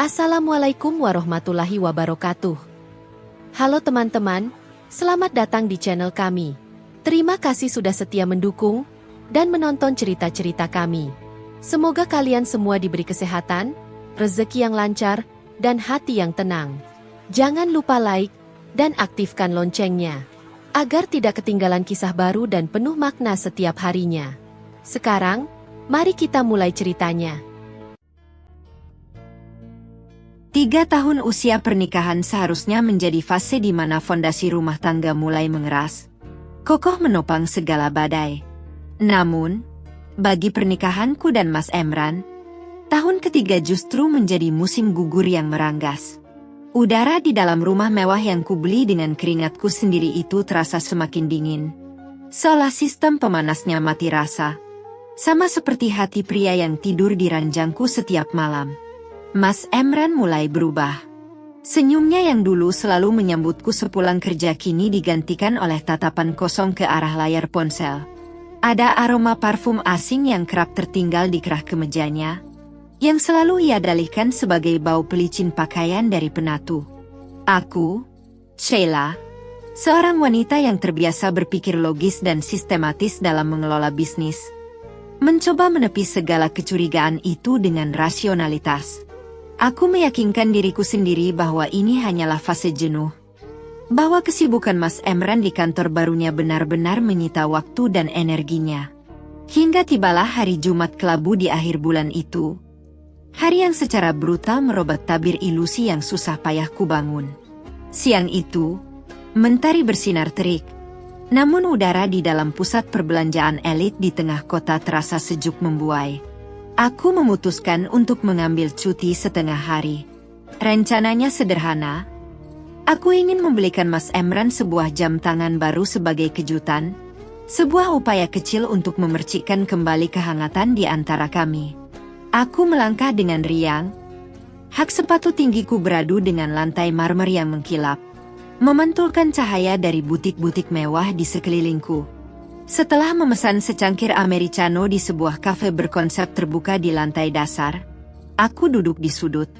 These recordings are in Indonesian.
Assalamualaikum warahmatullahi wabarakatuh. Halo teman-teman, selamat datang di channel kami. Terima kasih sudah setia mendukung dan menonton cerita-cerita kami. Semoga kalian semua diberi kesehatan, rezeki yang lancar, dan hati yang tenang. Jangan lupa like dan aktifkan loncengnya, agar tidak ketinggalan kisah baru dan penuh makna setiap harinya. Sekarang, mari kita mulai ceritanya. 3 tahun usia pernikahan seharusnya menjadi fase di mana fondasi rumah tangga mulai mengeras, kokoh menopang segala badai. Namun, bagi pernikahanku dan Mas Emran, tahun ketiga justru menjadi musim gugur yang meranggas. Udara di dalam rumah mewah yang kubeli dengan keringatku sendiri itu terasa semakin dingin, seolah sistem pemanasnya mati rasa. Sama seperti hati pria yang tidur di ranjangku setiap malam. Mas Emran mulai berubah. Senyumnya yang dulu selalu menyambutku sepulang kerja kini digantikan oleh tatapan kosong ke arah layar ponsel. Ada aroma parfum asing yang kerap tertinggal di kerah kemejanya, yang selalu ia dalihkan sebagai bau pelicin pakaian dari penatu. Aku, Sheila, seorang wanita yang terbiasa berpikir logis dan sistematis dalam mengelola bisnis, mencoba menepis segala kecurigaan itu dengan rasionalitas. Aku meyakinkan diriku sendiri bahwa ini hanyalah fase jenuh, bahwa kesibukan Mas Emran di kantor barunya benar-benar menyita waktu dan energinya. Hingga tibalah hari Jumat kelabu di akhir bulan itu, hari yang secara brutal merobek tabir ilusi yang susah payah kubangun. Siang itu, mentari bersinar terik, namun udara di dalam pusat perbelanjaan elit di tengah kota terasa sejuk membuai. Aku memutuskan untuk mengambil cuti setengah hari. Rencananya sederhana. Aku ingin membelikan Mas Emran sebuah jam tangan baru sebagai kejutan, sebuah upaya kecil untuk memercikkan kembali kehangatan di antara kami. Aku melangkah dengan riang. Hak sepatu tinggiku beradu dengan lantai marmer yang mengkilap, memantulkan cahaya dari butik-butik mewah di sekelilingku. Setelah memesan secangkir americano di sebuah kafe berkonsep terbuka di lantai dasar, aku duduk di sudut,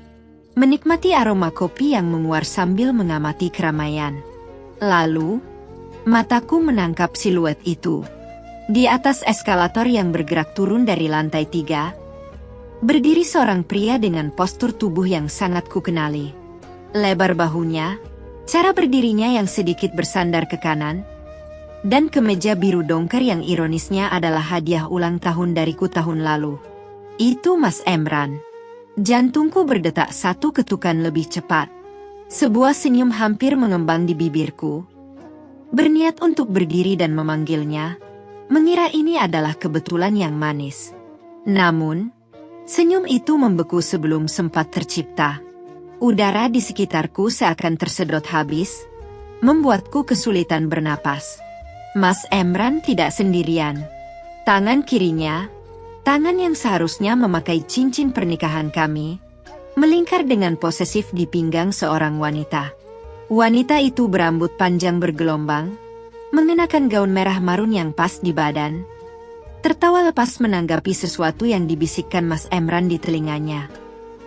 menikmati aroma kopi yang menguar sambil mengamati keramaian. Lalu, mataku menangkap siluet itu. Di atas eskalator yang bergerak turun dari lantai 3, berdiri seorang pria dengan postur tubuh yang sangat kukenali. Lebar bahunya, cara berdirinya yang sedikit bersandar ke kanan, dan kemeja biru dongker yang ironisnya adalah hadiah ulang tahun dariku tahun lalu. Itu Mas Emran. Jantungku berdetak satu ketukan lebih cepat. Sebuah senyum hampir mengembang di bibirku. Berniat untuk berdiri dan memanggilnya, mengira ini adalah kebetulan yang manis. Namun, senyum itu membeku sebelum sempat tercipta. Udara di sekitarku seakan tersedot habis, membuatku kesulitan bernapas. Mas Emran tidak sendirian. Tangan kirinya, tangan yang seharusnya memakai cincin pernikahan kami, melingkar dengan posesif di pinggang seorang wanita. Wanita itu berambut panjang bergelombang, mengenakan gaun merah marun yang pas di badan, tertawa lepas menanggapi sesuatu yang dibisikkan Mas Emran di telinganya.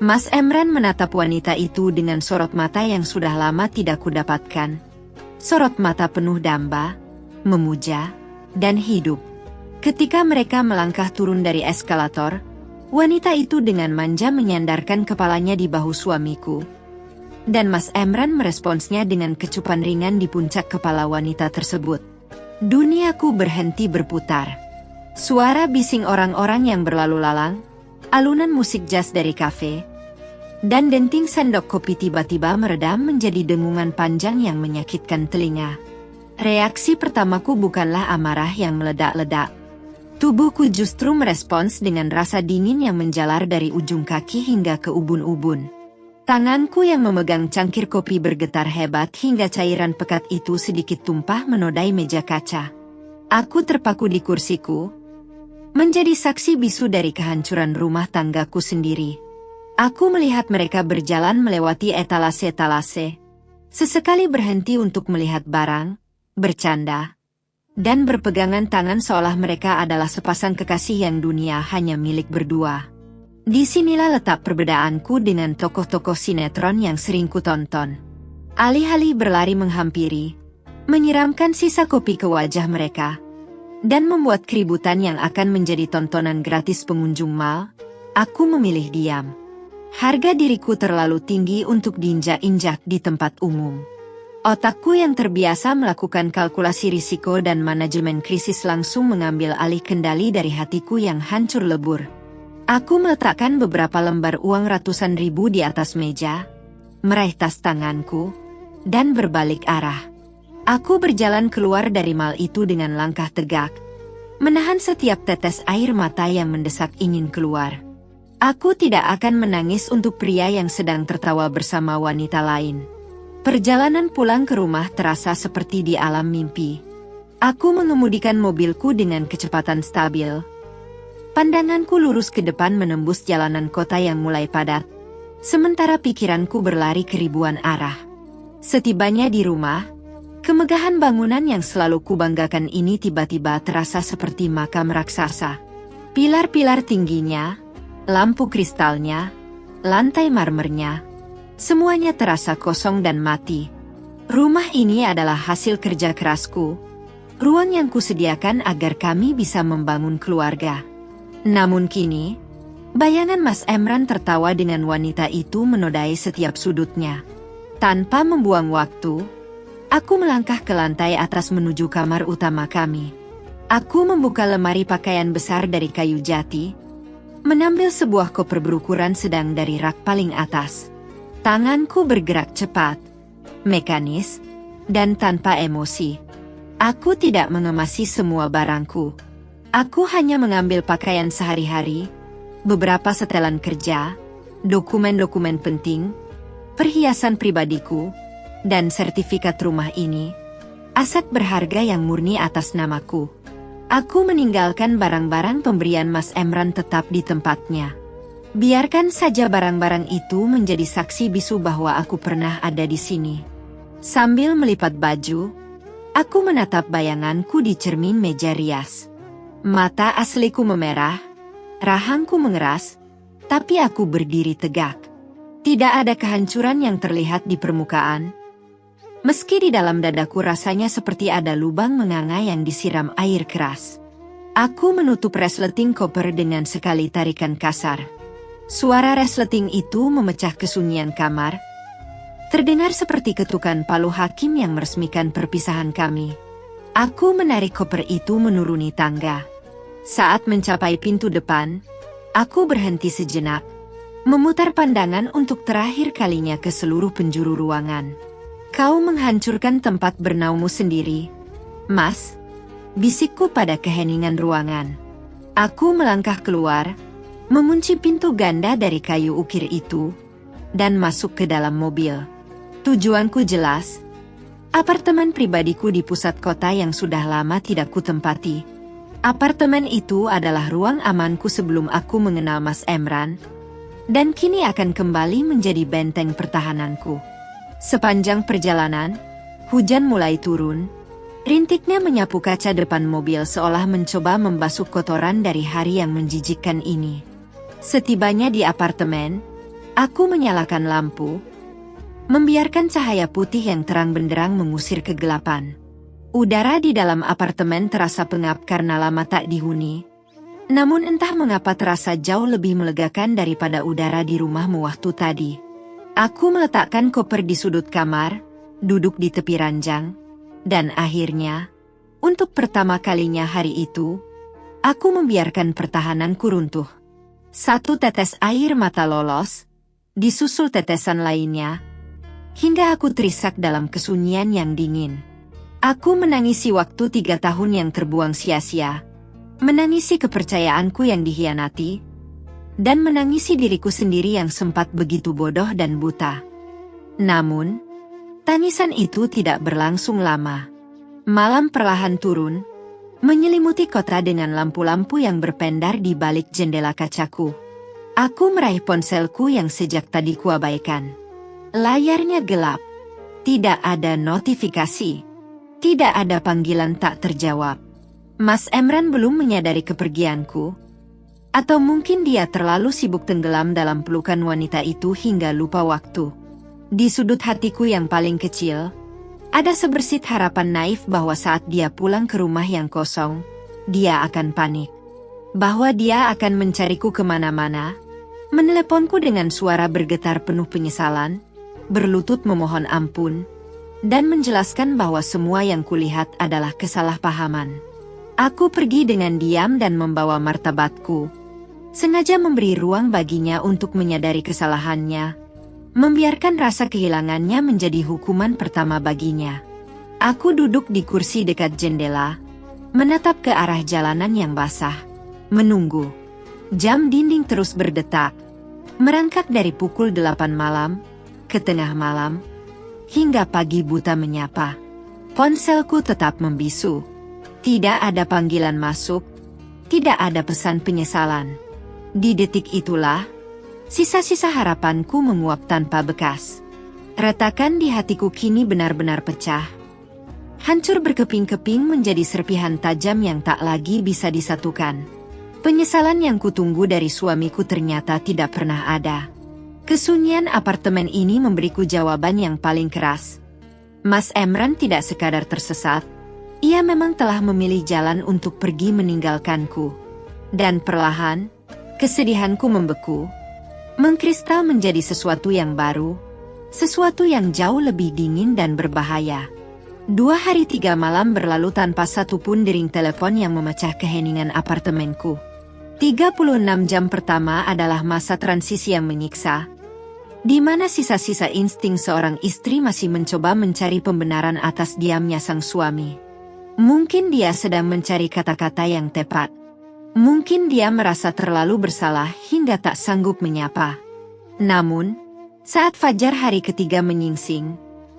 Mas Emran menatap wanita itu dengan sorot mata yang sudah lama tidak kudapatkan. Sorot mata penuh damba, memuja, dan hidup. Ketika mereka melangkah turun dari eskalator, wanita itu dengan manja menyandarkan kepalanya di bahu suamiku. Dan Mas Emran meresponsnya dengan kecupan ringan di puncak kepala wanita tersebut. Duniaku berhenti berputar. Suara bising orang-orang yang berlalu lalang, alunan musik jazz dari kafe, dan denting sendok kopi tiba-tiba meredam menjadi dengungan panjang yang menyakitkan telinga. Reaksi pertamaku bukanlah amarah yang meledak-ledak. Tubuhku justru merespons dengan rasa dingin yang menjalar dari ujung kaki hingga ke ubun-ubun. Tanganku yang memegang cangkir kopi bergetar hebat hingga cairan pekat itu sedikit tumpah menodai meja kaca. Aku terpaku di kursiku, menjadi saksi bisu dari kehancuran rumah tanggaku sendiri. Aku melihat mereka berjalan melewati etalase-etalase, sesekali berhenti untuk melihat barang, bercanda, dan berpegangan tangan seolah mereka adalah sepasang kekasih yang dunia hanya milik berdua. Disinilah letak perbedaanku dengan tokoh-tokoh sinetron yang sering kutonton. Alih-alih berlari menghampiri, menyiramkan sisa kopi ke wajah mereka, dan membuat keributan yang akan menjadi tontonan gratis pengunjung mal, aku memilih diam. Harga diriku terlalu tinggi untuk diinjak-injak di tempat umum. Otakku yang terbiasa melakukan kalkulasi risiko dan manajemen krisis langsung mengambil alih kendali dari hatiku yang hancur lebur. Aku meletakkan beberapa lembar uang ratusan ribu di atas meja, meraih tas tanganku, dan berbalik arah. Aku berjalan keluar dari mal itu dengan langkah tegak, menahan setiap tetes air mata yang mendesak ingin keluar. Aku tidak akan menangis untuk pria yang sedang tertawa bersama wanita lain. Perjalanan pulang ke rumah terasa seperti di alam mimpi. Aku mengemudikan mobilku dengan kecepatan stabil. Pandanganku lurus ke depan menembus jalanan kota yang mulai padat, sementara pikiranku berlari ke ribuan arah. Setibanya di rumah, kemegahan bangunan yang selalu kubanggakan ini tiba-tiba terasa seperti makam raksasa. Pilar-pilar tingginya, lampu kristalnya, lantai marmernya, semuanya terasa kosong dan mati. Rumah ini adalah hasil kerja kerasku, ruang yang kusediakan agar kami bisa membangun keluarga. Namun kini, bayangan Mas Emran tertawa dengan wanita itu menodai setiap sudutnya. Tanpa membuang waktu, aku melangkah ke lantai atas menuju kamar utama kami. Aku membuka lemari pakaian besar dari kayu jati, mengambil sebuah koper berukuran sedang dari rak paling atas. Tanganku bergerak cepat, mekanis, dan tanpa emosi. Aku tidak mengemasi semua barangku. Aku hanya mengambil pakaian sehari-hari, beberapa setelan kerja, dokumen-dokumen penting, perhiasan pribadiku, dan sertifikat rumah ini, aset berharga yang murni atas namaku. Aku meninggalkan barang-barang pemberian Mas Emran tetap di tempatnya. Biarkan saja barang-barang itu menjadi saksi bisu bahwa aku pernah ada di sini. Sambil melipat baju, aku menatap bayanganku di cermin meja rias. Mata asliku memerah, rahangku mengeras, tapi aku berdiri tegak. Tidak ada kehancuran yang terlihat di permukaan. Meski di dalam dadaku rasanya seperti ada lubang menganga yang disiram air keras. Aku menutup resleting koper dengan sekali tarikan kasar. Suara resleting itu memecah kesunyian kamar. Terdengar seperti ketukan palu hakim yang meresmikan perpisahan kami. Aku menarik koper itu menuruni tangga. Saat mencapai pintu depan, aku berhenti sejenak, memutar pandangan untuk terakhir kalinya ke seluruh penjuru ruangan. Kau menghancurkan tempat bernaungmu sendiri, Mas, bisikku pada keheningan ruangan. Aku melangkah keluar, mengunci pintu ganda dari kayu ukir itu, dan masuk ke dalam mobil. Tujuanku jelas, apartemen pribadiku di pusat kota yang sudah lama tidak kutempati. Apartemen itu adalah ruang amanku sebelum aku mengenal Mas Emran, dan kini akan kembali menjadi benteng pertahananku. Sepanjang perjalanan, hujan mulai turun. Rintiknya menyapu kaca depan mobil seolah mencoba membasuh kotoran dari hari yang menjijikkan ini. Setibanya di apartemen, aku menyalakan lampu, membiarkan cahaya putih yang terang benderang mengusir kegelapan. Udara di dalam apartemen terasa pengap karena lama tak dihuni. Namun entah mengapa terasa jauh lebih melegakan daripada udara di rumahmu waktu tadi. Aku meletakkan koper di sudut kamar, duduk di tepi ranjang, dan akhirnya, untuk pertama kalinya hari itu, aku membiarkan pertahananku runtuh. Satu tetes air mata lolos, disusul tetesan lainnya, hingga aku terisak dalam kesunyian yang dingin. Aku menangisi waktu 3 tahun yang terbuang sia-sia, menangisi kepercayaanku yang dihianati, dan menangisi diriku sendiri yang sempat begitu bodoh dan buta. Namun, tangisan itu tidak berlangsung lama. Malam perlahan turun, menyelimuti kota dengan lampu-lampu yang berpendar di balik jendela kacaku. Aku meraih ponselku yang sejak tadi kuabaikan. Layarnya gelap, tidak ada notifikasi. Tidak ada panggilan tak terjawab. Mas Emran belum menyadari kepergianku. Atau mungkin dia terlalu sibuk tenggelam dalam pelukan wanita itu hingga lupa waktu. Di sudut hatiku yang paling kecil, ada sebersit harapan naif bahwa saat dia pulang ke rumah yang kosong, dia akan panik. Bahwa dia akan mencariku kemana-mana, meneleponku dengan suara bergetar penuh penyesalan, berlutut memohon ampun, dan menjelaskan bahwa semua yang kulihat adalah kesalahpahaman. Aku pergi dengan diam dan membawa martabatku, sengaja memberi ruang baginya untuk menyadari kesalahannya, membiarkan rasa kehilangannya menjadi hukuman pertama baginya. Aku duduk di kursi dekat jendela, menatap ke arah jalanan yang basah, menunggu. Jam dinding terus berdetak, merangkak dari pukul 8 malam, ke tengah malam, hingga pagi buta menyapa. Ponselku tetap membisu. Tidak ada panggilan masuk, tidak ada pesan penyesalan. Di detik itulah, sisa-sisa harapanku menguap tanpa bekas. Retakan di hatiku kini benar-benar pecah. Hancur berkeping-keping menjadi serpihan tajam yang tak lagi bisa disatukan. Penyesalan yang kutunggu dari suamiku ternyata tidak pernah ada. Kesunyian apartemen ini memberiku jawaban yang paling keras. Mas Emran tidak sekadar tersesat, ia memang telah memilih jalan untuk pergi meninggalkanku. Dan perlahan, kesedihanku membeku, mengkristal menjadi sesuatu yang baru, sesuatu yang jauh lebih dingin dan berbahaya. 2 hari 3 malam berlalu tanpa satu pun dering telepon yang memecah keheningan apartemenku. 36 jam pertama adalah masa transisi yang menyiksa, di mana sisa-sisa insting seorang istri masih mencoba mencari pembenaran atas diamnya sang suami. Mungkin dia sedang mencari kata-kata yang tepat. Mungkin dia merasa terlalu bersalah hingga tak sanggup menyapa. Namun, saat fajar hari ketiga menyingsing,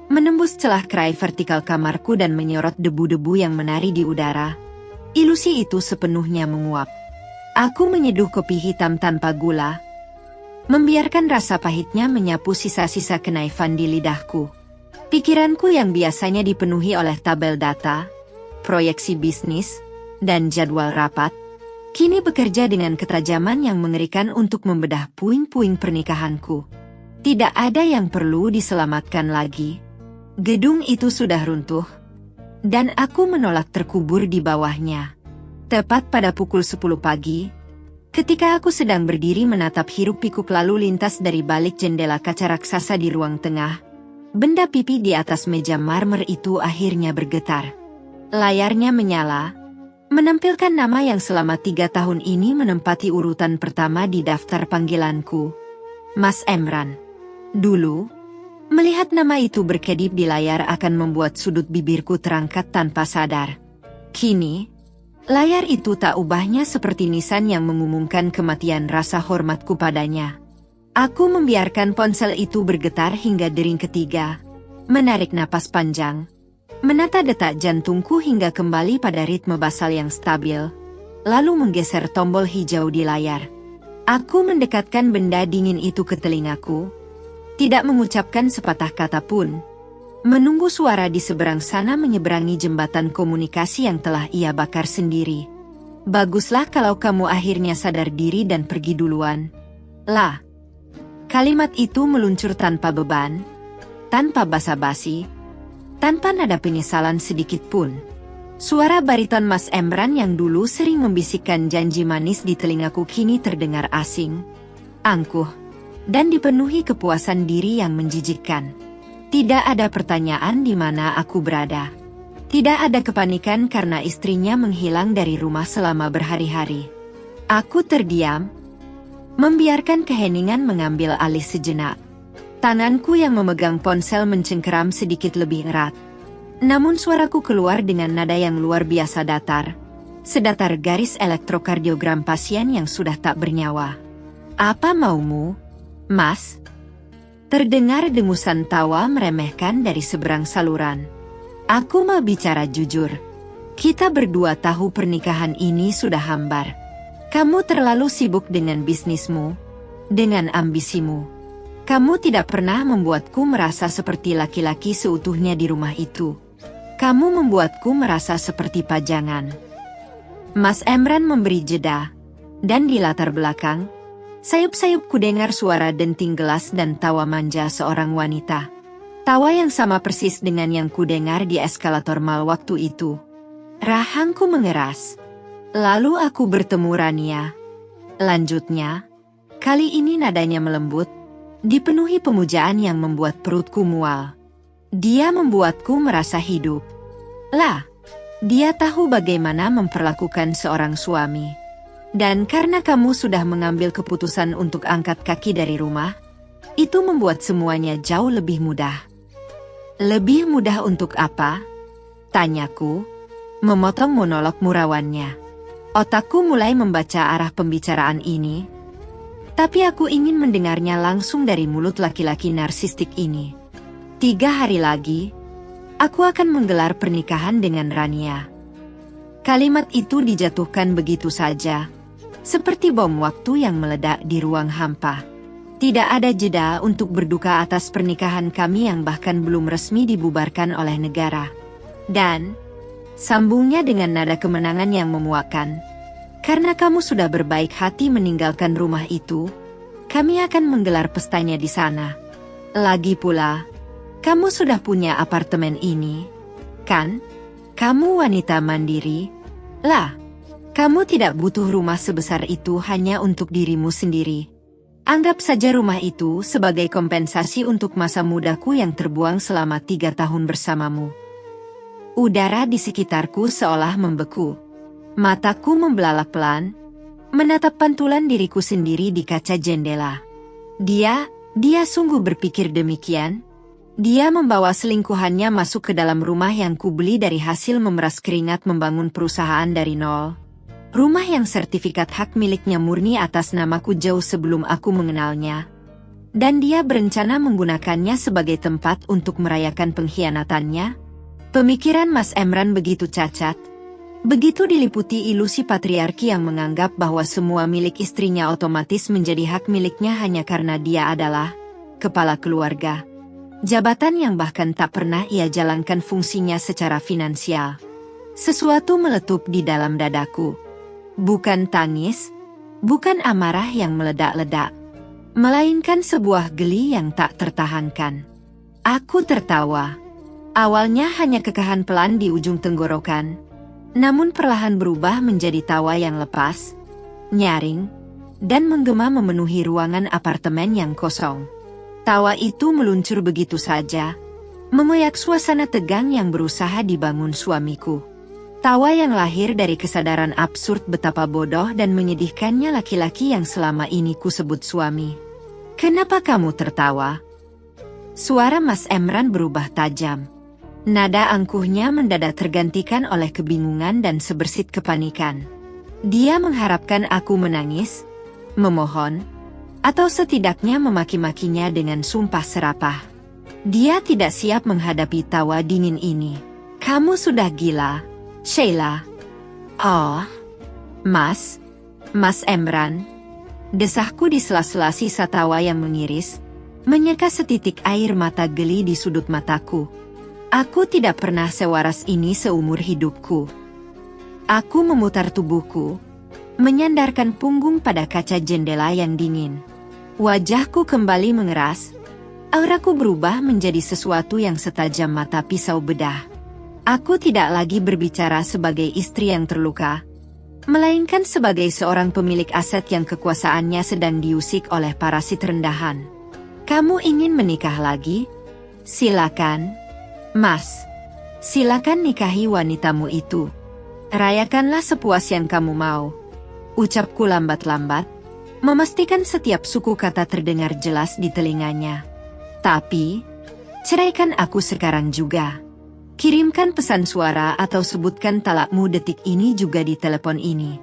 menembus celah kerai vertikal kamarku dan menyorot debu-debu yang menari di udara, ilusi itu sepenuhnya menguap. Aku menyeduh kopi hitam tanpa gula, membiarkan rasa pahitnya menyapu sisa-sisa kenaifan di lidahku. Pikiranku yang biasanya dipenuhi oleh tabel data, proyeksi bisnis, dan jadwal rapat, kini bekerja dengan ketajaman yang mengerikan untuk membedah puing-puing pernikahanku. Tidak ada yang perlu diselamatkan lagi. Gedung itu sudah runtuh, dan aku menolak terkubur di bawahnya. Tepat pada pukul 10 pagi, ketika aku sedang berdiri menatap hiruk-pikuk lalu lintas dari balik jendela kaca raksasa di ruang tengah, benda pipi di atas meja marmer itu akhirnya bergetar. Layarnya menyala, menampilkan nama yang selama 3 tahun ini menempati urutan pertama di daftar panggilanku. Mas Emran. Dulu, melihat nama itu berkedip di layar akan membuat sudut bibirku terangkat tanpa sadar. Kini, layar itu tak ubahnya seperti nisan yang mengumumkan kematian rasa hormatku padanya. Aku membiarkan ponsel itu bergetar hingga dering ketiga, menarik napas panjang, menata detak jantungku hingga kembali pada ritme basal yang stabil, lalu menggeser tombol hijau di layar. Aku mendekatkan benda dingin itu ke telingaku, tidak mengucapkan sepatah kata pun, menunggu suara di seberang sana menyeberangi jembatan komunikasi yang telah ia bakar sendiri. Baguslah kalau kamu akhirnya sadar diri dan pergi duluan. Lah. Kalimat itu meluncur tanpa beban, tanpa basa-basi, tanpa nada penyesalan sedikit pun. Suara bariton Mas Emran yang dulu sering membisikkan janji manis di telingaku kini terdengar asing, angkuh, dan dipenuhi kepuasan diri yang menjijikkan. Tidak ada pertanyaan di mana aku berada. Tidak ada kepanikan karena istrinya menghilang dari rumah selama berhari-hari. Aku terdiam, membiarkan keheningan mengambil alih sejenak. Tanganku yang memegang ponsel mencengkeram sedikit lebih erat. Namun suaraku keluar dengan nada yang luar biasa datar, sedatar garis elektrokardiogram pasien yang sudah tak bernyawa. Apa maumu, Mas? Terdengar dengusan tawa meremehkan dari seberang saluran. Aku mau bicara jujur. Kita berdua tahu pernikahan ini sudah hambar. Kamu terlalu sibuk dengan bisnismu, dengan ambisimu. Kamu tidak pernah membuatku merasa seperti laki-laki seutuhnya di rumah itu. Kamu membuatku merasa seperti pajangan. Mas Emran memberi jeda, Dan di latar belakang, sayup-sayup kudengar suara denting gelas dan tawa manja seorang wanita. Tawa yang sama persis dengan yang kudengar di eskalator mal waktu itu. Rahangku mengeras. Lalu aku bertemu Rania. Lanjutnya, kali ini nadanya melembut, dipenuhi pemujaan yang membuat perutku mual. Dia membuatku merasa hidup. Lah, dia tahu bagaimana memperlakukan seorang suami. Dan karena kamu sudah mengambil keputusan untuk angkat kaki dari rumah, itu membuat semuanya jauh lebih mudah. Lebih mudah untuk apa? Tanyaku, memotong monolog murawannya. Otakku mulai membaca arah pembicaraan ini, tapi aku ingin mendengarnya langsung dari mulut laki-laki narsistik ini. 3 hari lagi, aku akan menggelar pernikahan dengan Rania. Kalimat itu dijatuhkan begitu saja, seperti bom waktu yang meledak di ruang hampa. Tidak ada jeda untuk berduka atas pernikahan kami yang bahkan belum resmi dibubarkan oleh negara. Dan, sambungnya dengan nada kemenangan yang memuakkan. Karena kamu sudah berbaik hati meninggalkan rumah itu, kami akan menggelar pestanya di sana. Lagi pula, kamu sudah punya apartemen ini, kan? Kamu wanita mandiri. Lah, kamu tidak butuh rumah sebesar itu hanya untuk dirimu sendiri. Anggap saja rumah itu sebagai kompensasi untuk masa mudaku yang terbuang selama 3 tahun bersamamu. Udara di sekitarku seolah membeku. Mataku membelalak pelan, menatap pantulan diriku sendiri di kaca jendela. Dia sungguh berpikir demikian. Dia membawa selingkuhannya masuk ke dalam rumah yang kubeli dari hasil memeras keringat membangun perusahaan dari nol. Rumah yang sertifikat hak miliknya murni atas namaku jauh sebelum aku mengenalnya. Dan dia berencana menggunakannya sebagai tempat untuk merayakan pengkhianatannya. Pemikiran Mas Emran begitu cacat. Begitu diliputi ilusi patriarki yang menganggap bahwa semua milik istrinya otomatis menjadi hak miliknya hanya karena dia adalah kepala keluarga. Jabatan yang bahkan tak pernah ia jalankan fungsinya secara finansial. Sesuatu meletup di dalam dadaku. Bukan tangis, bukan amarah yang meledak-ledak, melainkan sebuah geli yang tak tertahankan. Aku tertawa. Awalnya hanya kekahan pelan di ujung tenggorokan, namun perlahan berubah menjadi tawa yang lepas, nyaring, dan menggema memenuhi ruangan apartemen yang kosong. Tawa itu meluncur begitu saja, mengoyak suasana tegang yang berusaha dibangun suamiku. Tawa yang lahir dari kesadaran absurd betapa bodoh dan menyedihkannya laki-laki yang selama ini kusebut suami. Kenapa kamu tertawa? Suara Mas Emran berubah tajam. Nada angkuhnya mendadak tergantikan oleh kebingungan dan sebersit kepanikan. Dia mengharapkan aku menangis, memohon, atau setidaknya memaki-makinya dengan sumpah serapah. Dia tidak siap menghadapi tawa dingin ini. Kamu sudah gila, Sheila. Oh, Mas Emran. Desahku di sela-sela sisa tawa yang mengiris, menyeka setitik air mata geli di sudut mataku. Aku tidak pernah sewaras ini seumur hidupku. Aku memutar tubuhku, menyandarkan punggung pada kaca jendela yang dingin. Wajahku kembali mengeras, auraku berubah menjadi sesuatu yang setajam mata pisau bedah. Aku tidak lagi berbicara sebagai istri yang terluka, melainkan sebagai seorang pemilik aset yang kekuasaannya sedang diusik oleh parasit rendahan. Kamu ingin menikah lagi? Silakan, Mas. Silakan nikahi wanitamu itu. Rayakanlah sepuas yang kamu mau. Ucapku lambat-lambat, memastikan setiap suku kata terdengar jelas di telinganya. Tapi, ceraikan aku sekarang juga. Kirimkan pesan suara atau sebutkan talakmu detik ini juga di telepon ini.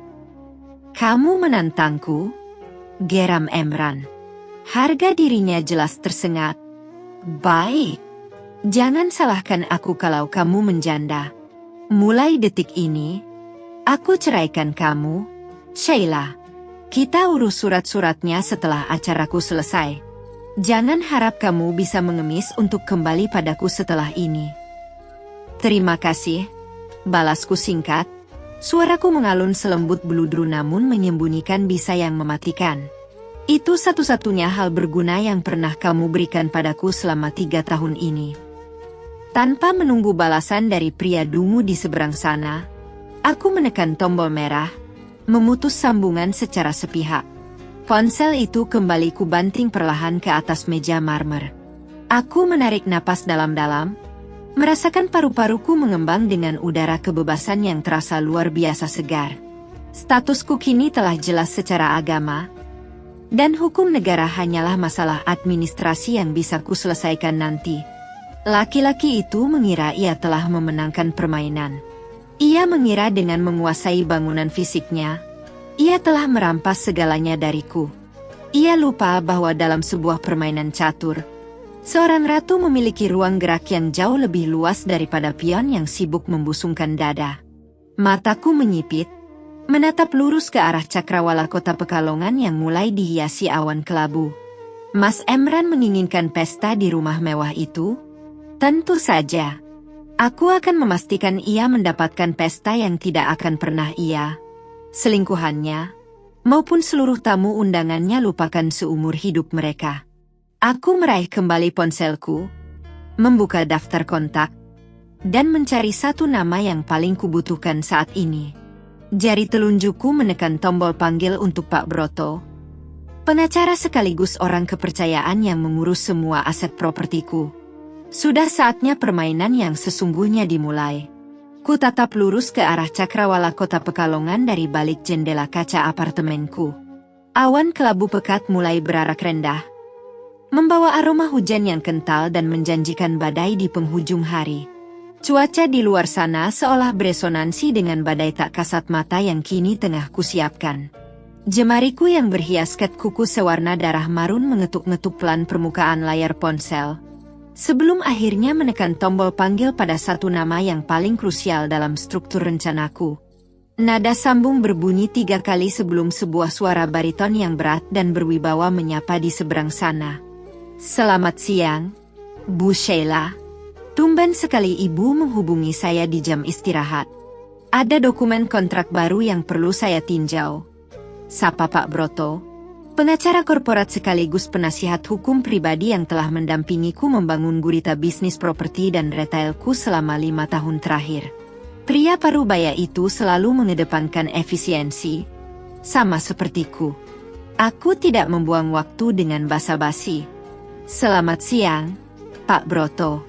Kamu menantangku? Geram Emran. Harga dirinya jelas tersengat. Baik. Jangan salahkan aku kalau kamu menjanda. Mulai detik ini, aku ceraikan kamu, Sheila. Kita urus surat-suratnya setelah acaraku selesai. Jangan harap kamu bisa mengemis untuk kembali padaku setelah ini. Terima kasih, balasku singkat, Suaraku mengalun selembut beludru namun menyembunyikan bisa yang mematikan. Itu satu-satunya hal berguna yang pernah kamu berikan padaku selama 3 tahun ini. Tanpa menunggu balasan dari pria dungu di seberang sana, aku menekan tombol merah, memutus sambungan secara sepihak. Ponsel itu kembali kubanting perlahan ke atas meja marmer. Aku menarik napas dalam-dalam, merasakan paru-paruku mengembang dengan udara kebebasan yang terasa luar biasa segar. Statusku kini telah jelas secara agama, dan hukum negara hanyalah masalah administrasi yang bisa kuselesaikan nanti. Laki-laki itu mengira ia telah memenangkan permainan. Ia mengira dengan menguasai bangunan fisiknya, ia telah merampas segalanya dariku. Ia lupa bahwa dalam sebuah permainan catur, seorang ratu memiliki ruang gerak yang jauh lebih luas daripada pion yang sibuk membusungkan dada. Mataku menyipit, menatap lurus ke arah cakrawala kota Pekalongan yang mulai dihiasi awan kelabu. Mas Emran menginginkan pesta di rumah mewah itu? Tentu saja. Aku akan memastikan ia mendapatkan pesta yang tidak akan pernah ia, selingkuhannya, maupun seluruh tamu undangannya lupakan seumur hidup mereka. Aku meraih kembali ponselku, membuka daftar kontak, dan mencari satu nama yang paling kubutuhkan saat ini. Jari telunjukku menekan tombol panggil untuk Pak Broto, pengacara sekaligus orang kepercayaan yang mengurus semua aset propertiku. Sudah saatnya permainan yang sesungguhnya dimulai. Ku tatap lurus ke arah cakrawala kota Pekalongan dari balik jendela kaca apartemenku. Awan kelabu pekat mulai berarak rendah, membawa aroma hujan yang kental dan menjanjikan badai di penghujung hari. Cuaca di luar sana seolah beresonansi dengan badai tak kasat mata yang kini tengah kusiapkan. Jemariku yang berhias cat kuku sewarna darah marun mengetuk-ngetuk pelan permukaan layar ponsel, sebelum akhirnya menekan tombol panggil pada satu nama yang paling krusial dalam struktur rencanaku. Nada sambung berbunyi 3 kali sebelum sebuah suara bariton yang berat dan berwibawa menyapa di seberang sana. Selamat siang, Bu Sheila. Tumben sekali Ibu menghubungi saya di jam istirahat. Ada dokumen kontrak baru yang perlu saya tinjau. Sapa Pak Broto, pengacara korporat sekaligus penasihat hukum pribadi yang telah mendampingiku membangun gurita bisnis properti dan retailku selama 5 tahun terakhir. Pria parubaya itu selalu mengedepankan efisiensi, sama sepertiku. Aku tidak membuang waktu dengan basa-basi. Selamat siang, Pak Broto.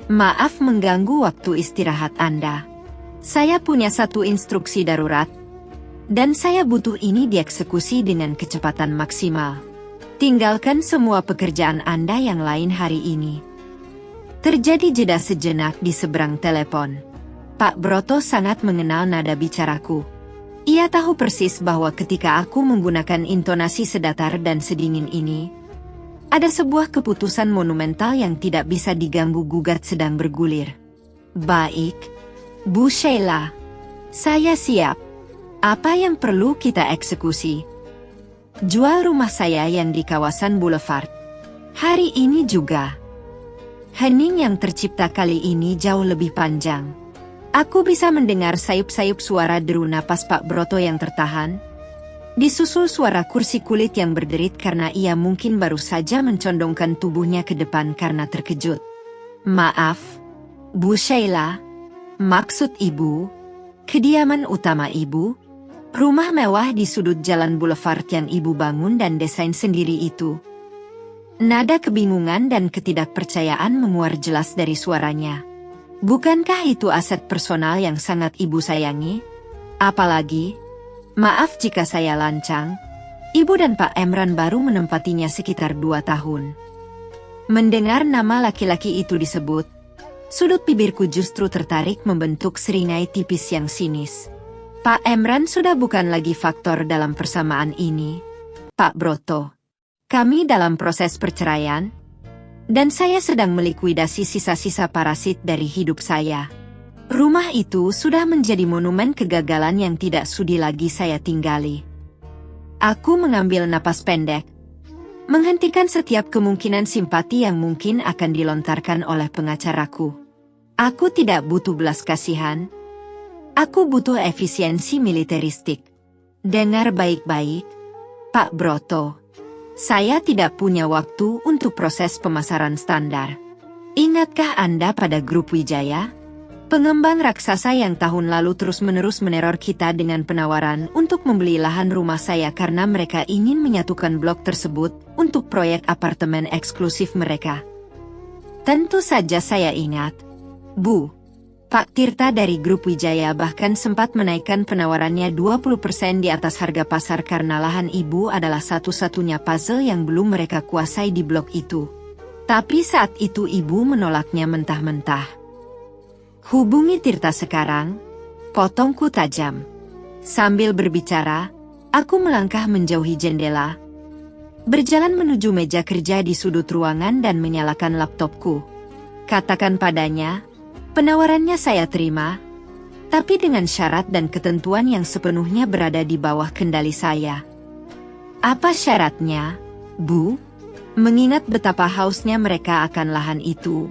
Maaf mengganggu waktu istirahat Anda. Saya punya satu instruksi darurat, dan saya butuh ini dieksekusi dengan kecepatan maksimal. Tinggalkan semua pekerjaan Anda yang lain hari ini. Terjadi jeda sejenak di seberang telepon. Pak Broto sangat mengenal nada bicaraku. Ia tahu persis bahwa ketika aku menggunakan intonasi sedatar dan sedingin ini, ada sebuah keputusan monumental yang tidak bisa diganggu-gugat sedang bergulir. Baik, Bu Sheila. Saya siap. Apa yang perlu kita eksekusi? Jual rumah saya yang di kawasan Boulevard. Hari ini juga. Hening yang tercipta kali ini jauh lebih panjang. Aku bisa mendengar sayup-sayup suara deru napas Pak Broto yang tertahan, disusul suara kursi kulit yang berderit karena ia mungkin baru saja mencondongkan tubuhnya ke depan karena terkejut. Maaf, Bu Sheila. Maksud Ibu, kediaman utama Ibu, rumah mewah di sudut jalan Boulevard yang Ibu bangun dan desain sendiri itu. Nada kebingungan dan ketidakpercayaan menguar jelas dari suaranya. Bukankah itu aset personal yang sangat Ibu sayangi? Apalagi, maaf jika saya lancang, Ibu dan Pak Emran baru menempatinya sekitar 2 tahun. Mendengar nama laki-laki itu disebut, sudut bibirku justru tertarik membentuk seringai tipis yang sinis. Pak Emran sudah bukan lagi faktor dalam persamaan ini. Pak Broto, kami dalam proses perceraian, dan saya sedang melikuidasi sisa-sisa parasit dari hidup saya. Rumah itu sudah menjadi monumen kegagalan yang tidak sudi lagi saya tinggali. Aku mengambil napas pendek, menghentikan setiap kemungkinan simpati yang mungkin akan dilontarkan oleh pengacaraku. Aku tidak butuh belas kasihan, Aku butuh efisiensi militeristik. Dengar baik-baik, Pak Broto. Saya tidak punya waktu untuk proses pemasaran standar. Ingatkah Anda pada grup Wijaya? Pengembang raksasa yang tahun lalu terus-menerus meneror kita dengan penawaran untuk membeli lahan rumah saya karena mereka ingin menyatukan blok tersebut untuk proyek apartemen eksklusif mereka. Tentu saja saya ingat. Bu, Pak Tirta dari grup Wijaya bahkan sempat menaikkan penawarannya 20% di atas harga pasar karena lahan ibu adalah satu-satunya puzzle yang belum mereka kuasai di blok itu. Tapi saat itu ibu menolaknya mentah-mentah. Hubungi Tirta sekarang, potongku tajam. Sambil berbicara, aku melangkah menjauhi jendela. Berjalan menuju meja kerja di sudut ruangan dan menyalakan laptopku. Katakan padanya, penawarannya saya terima, tapi dengan syarat dan ketentuan yang sepenuhnya berada di bawah kendali saya. Apa syaratnya, Bu? Mengingat betapa hausnya mereka akan lahan itu,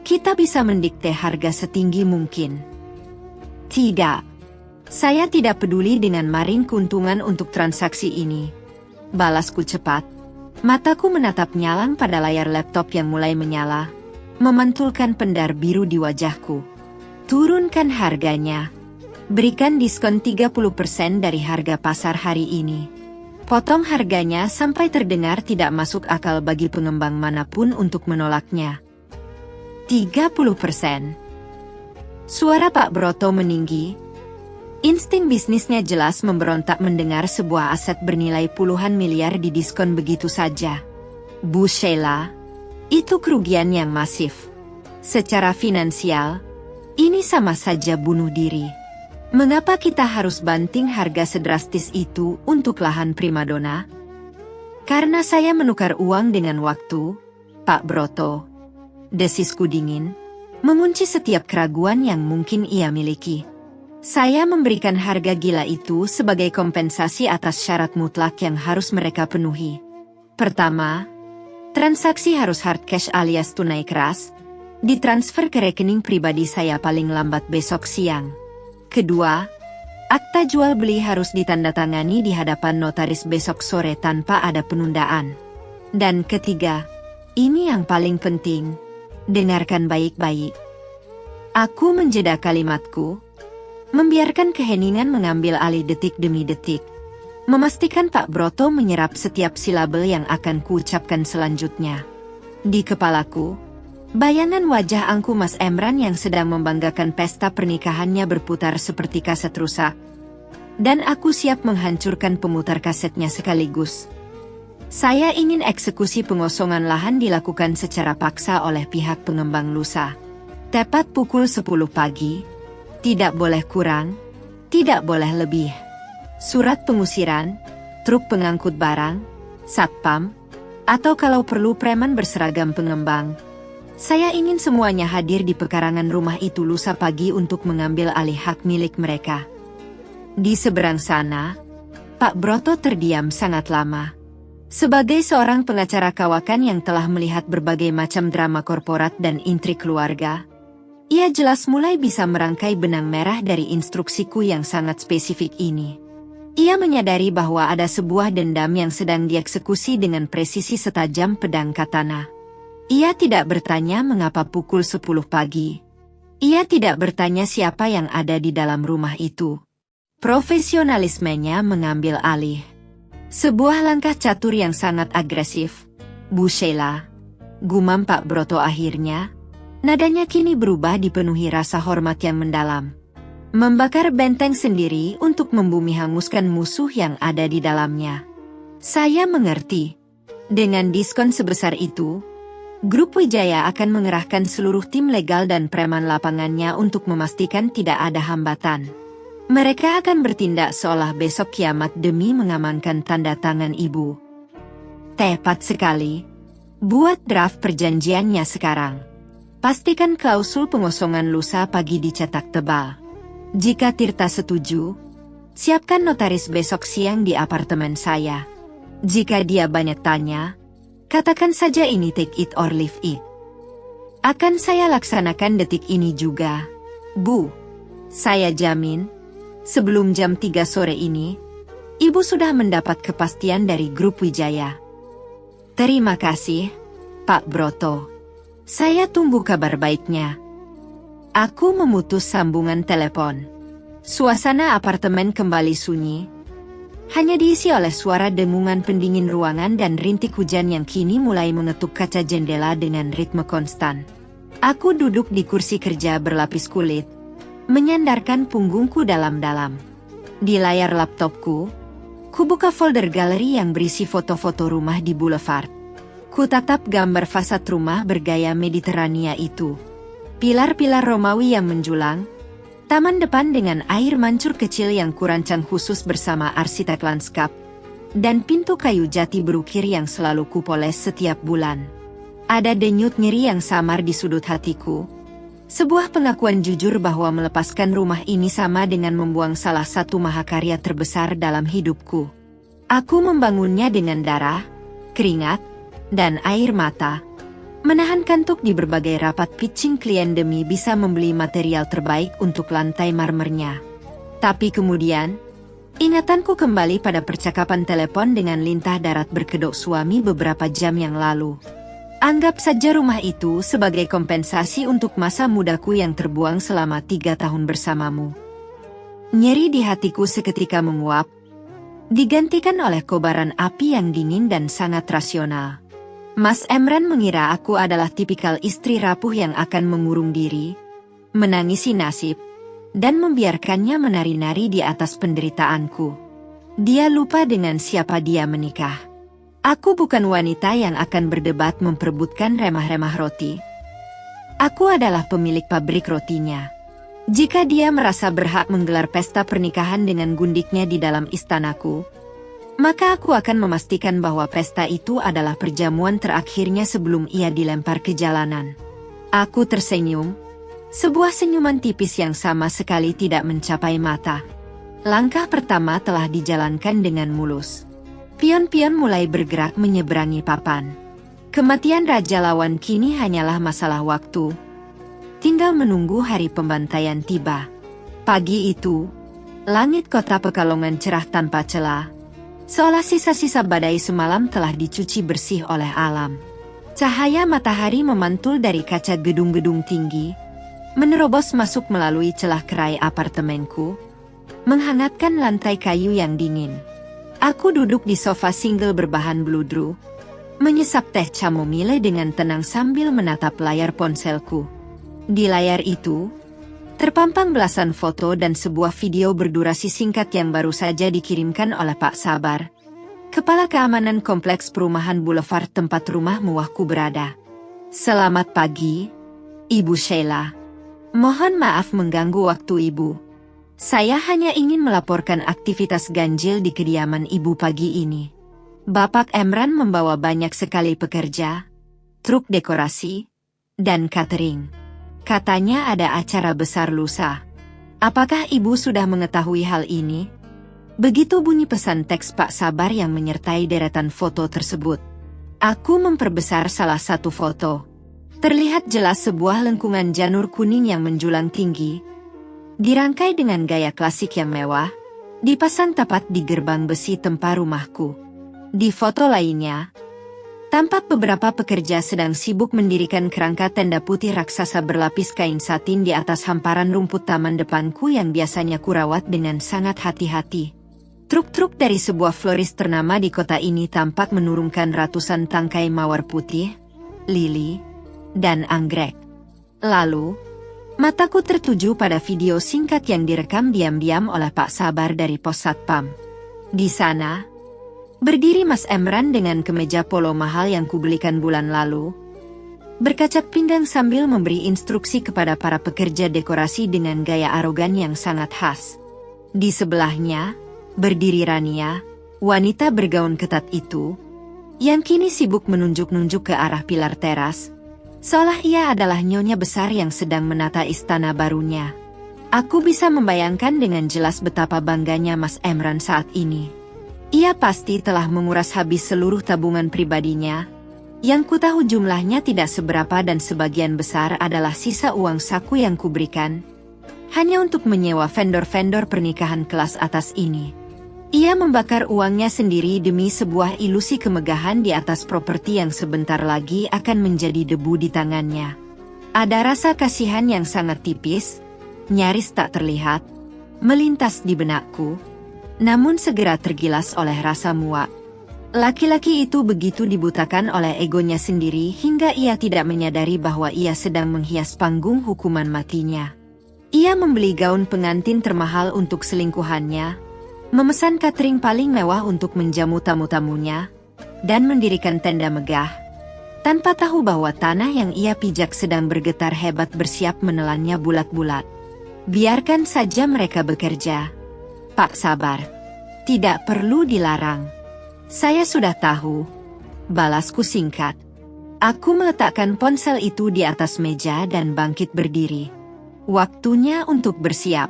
kita bisa mendikte harga setinggi mungkin. Tidak. Saya tidak peduli dengan maring keuntungan untuk transaksi ini. Balasku cepat. Mataku menatap nyalang pada layar laptop yang mulai menyala, memantulkan pendar biru di wajahku. Turunkan harganya. Berikan diskon 30% dari harga pasar hari ini. Potong harganya sampai terdengar tidak masuk akal bagi pengembang manapun untuk menolaknya. 30%. Suara Pak Broto meninggi. Insting bisnisnya jelas memberontak mendengar sebuah aset bernilai puluhan miliar didiskon begitu saja. Bu Sheila, itu kerugian yang masif. Secara finansial, ini sama saja bunuh diri. Mengapa kita harus banting harga sedrastis itu untuk lahan primadona? Karena saya menukar uang dengan waktu, Pak Broto. Desisku dingin, mengunci setiap keraguan yang mungkin ia miliki. Saya memberikan harga gila itu sebagai kompensasi atas syarat mutlak yang harus mereka penuhi. Pertama, transaksi harus hard cash alias tunai keras, ditransfer ke rekening pribadi saya paling lambat besok siang. Kedua, akta jual beli harus ditandatangani di hadapan notaris besok sore tanpa ada penundaan. Dan ketiga, ini yang paling penting, dengarkan baik-baik. Aku menjeda kalimatku, membiarkan keheningan mengambil alih detik demi detik. Memastikan Pak Broto menyerap setiap silabel yang akan kuucapkan selanjutnya. Di kepalaku, bayangan wajah angku Mas Emran yang sedang membanggakan pesta pernikahannya berputar seperti kaset rusak. Dan aku siap menghancurkan pemutar kasetnya sekaligus. Saya ingin eksekusi pengosongan lahan dilakukan secara paksa oleh pihak pengembang lusa. Tepat pukul 10 pagi. Tidak boleh kurang, tidak boleh lebih. Surat pengusiran, truk pengangkut barang, satpam, atau kalau perlu preman berseragam pengembang. Saya ingin semuanya hadir di pekarangan rumah itu lusa pagi untuk mengambil alih hak milik mereka. Di seberang sana, Pak Broto terdiam sangat lama. Sebagai seorang pengacara kawakan yang telah melihat berbagai macam drama korporat dan intrik keluarga, ia jelas mulai bisa merangkai benang merah dari instruksiku yang sangat spesifik ini. Ia menyadari bahwa ada sebuah dendam yang sedang dieksekusi dengan presisi setajam pedang katana. Ia tidak bertanya mengapa pukul 10 pagi. Ia tidak bertanya siapa yang ada di dalam rumah itu. Profesionalismenya mengambil alih. Sebuah langkah catur yang sangat agresif. Bu Sheila, gumam Pak Broto akhirnya. Nadanya kini berubah dipenuhi rasa hormat yang mendalam. Membakar benteng sendiri untuk membumi hanguskan musuh yang ada di dalamnya. Saya mengerti. Dengan diskon sebesar itu, Grup Wijaya akan mengerahkan seluruh tim legal dan preman lapangannya untuk memastikan tidak ada hambatan. Mereka akan bertindak seolah besok kiamat demi mengamankan tanda tangan ibu. Tepat sekali. Buat draft perjanjiannya sekarang. Pastikan klausul pengosongan lusa pagi dicetak tebal. Jika Tirta setuju, siapkan notaris besok siang di apartemen saya. Jika dia banyak tanya, katakan saja ini take it or leave it. Akan saya laksanakan detik ini juga, Bu. Saya jamin, sebelum jam 3 sore ini, Ibu sudah mendapat kepastian dari grup Wijaya. Terima kasih, Pak Broto. Saya tunggu kabar baiknya. Aku memutus sambungan telepon. Suasana apartemen kembali sunyi. Hanya diisi oleh suara dengungan pendingin ruangan dan rintik hujan yang kini mulai mengetuk kaca jendela dengan ritme konstan. Aku duduk di kursi kerja berlapis kulit, menyandarkan punggungku dalam-dalam. Di layar laptopku, ku buka folder galeri yang berisi foto-foto rumah di Boulevard. Ku tatap gambar fasad rumah bergaya Mediterania itu. Pilar-pilar Romawi yang menjulang, taman depan dengan air mancur kecil yang kurancang khusus bersama arsitek lanskap, dan pintu kayu jati berukir yang selalu kupoles setiap bulan. Ada denyut nyeri yang samar di sudut hatiku. Sebuah pengakuan jujur bahwa melepaskan rumah ini sama dengan membuang salah satu mahakarya terbesar dalam hidupku. Aku membangunnya dengan darah, keringat, dan air mata. Menahan kantuk di berbagai rapat pitching klien demi bisa membeli material terbaik untuk lantai marmernya. Tapi kemudian, ingatanku kembali pada percakapan telepon dengan lintah darat berkedok suami beberapa jam yang lalu. Anggap saja rumah itu sebagai kompensasi untuk masa mudaku yang terbuang selama 3 tahun bersamamu. Nyeri di hatiku seketika menguap, digantikan oleh kobaran api yang dingin dan sangat rasional. Mas Emran mengira aku adalah tipikal istri rapuh yang akan mengurung diri, menangisi nasib, dan membiarkannya menari-nari di atas penderitaanku. Dia lupa dengan siapa dia menikah. Aku bukan wanita yang akan berdebat memperebutkan remah-remah roti. Aku adalah pemilik pabrik rotinya. Jika dia merasa berhak menggelar pesta pernikahan dengan gundiknya di dalam istanaku, maka aku akan memastikan bahwa pesta itu adalah perjamuan terakhirnya sebelum ia dilempar ke jalanan. Aku tersenyum, sebuah senyuman tipis yang sama sekali tidak mencapai mata. Langkah pertama telah dijalankan dengan mulus. Pion-pion mulai bergerak menyeberangi papan. Kematian Raja Lawan kini hanyalah masalah waktu. Tinggal menunggu hari pembantaian tiba. Pagi itu, langit kota Pekalongan cerah tanpa celah. Seolah sisa-sisa badai semalam telah dicuci bersih oleh alam. Cahaya matahari memantul dari kaca gedung-gedung tinggi, menerobos masuk melalui celah kerai apartemenku, menghangatkan lantai kayu yang dingin. Aku duduk di sofa single berbahan bludru, menyesap teh chamomile dengan tenang sambil menatap layar ponselku. Di layar itu, terpampang belasan foto dan sebuah video berdurasi singkat yang baru saja dikirimkan oleh Pak Sabar, Kepala Keamanan Kompleks Perumahan Boulevard tempat rumah muahku berada. Selamat pagi, Ibu Sheila. Mohon maaf mengganggu waktu Ibu. Saya hanya ingin melaporkan aktivitas ganjil di kediaman Ibu pagi ini. Bapak Emran membawa banyak sekali pekerja, truk dekorasi, dan catering. Katanya ada acara besar lusa. Apakah Ibu sudah mengetahui hal ini? Begitu bunyi pesan teks Pak Sabar yang menyertai deretan foto tersebut. Aku memperbesar salah satu foto. Terlihat jelas sebuah lengkungan janur kuning yang menjulang tinggi, dirangkai dengan gaya klasik yang mewah, dipasang tepat di gerbang besi tempat rumahku. Di foto lainnya, tampak beberapa pekerja sedang sibuk mendirikan kerangka tenda putih raksasa berlapis kain satin di atas hamparan rumput taman depanku yang biasanya kurawat dengan sangat hati-hati. Truk-truk dari sebuah floris ternama di kota ini tampak menurunkan ratusan tangkai mawar putih, lili, dan anggrek. Lalu, mataku tertuju pada video singkat yang direkam diam-diam oleh Pak Sabar dari pos Satpam. Di sana, berdiri Mas Emran dengan kemeja polo mahal yang kubelikan bulan lalu, berkaca pinggang sambil memberi instruksi kepada para pekerja dekorasi dengan gaya arogan yang sangat khas. Di sebelahnya, berdiri Rania, wanita bergaun ketat itu, yang kini sibuk menunjuk-nunjuk ke arah pilar teras, seolah ia adalah nyonya besar yang sedang menata istana barunya. Aku bisa membayangkan dengan jelas betapa bangganya Mas Emran saat ini. Ia pasti telah menguras habis seluruh tabungan pribadinya, yang kutahu jumlahnya tidak seberapa dan sebagian besar adalah sisa uang saku yang kuberikan, hanya untuk menyewa vendor-vendor pernikahan kelas atas ini. Ia membakar uangnya sendiri demi sebuah ilusi kemegahan di atas properti yang sebentar lagi akan menjadi debu di tangannya. Ada rasa kasihan yang sangat tipis, nyaris tak terlihat, melintas di benakku, namun segera tergilas oleh rasa muak. Laki-laki itu begitu dibutakan oleh egonya sendiri hingga ia tidak menyadari bahwa ia sedang menghias panggung hukuman matinya. Ia membeli gaun pengantin termahal untuk selingkuhannya, memesan catering paling mewah untuk menjamu tamu-tamunya, dan mendirikan tenda megah, tanpa tahu bahwa tanah yang ia pijak sedang bergetar hebat bersiap menelannya bulat-bulat. Biarkan saja mereka bekerja. Pak sabar. Tidak perlu dilarang. Saya sudah tahu. Balasku singkat. Aku meletakkan ponsel itu di atas meja dan bangkit berdiri. Waktunya untuk bersiap.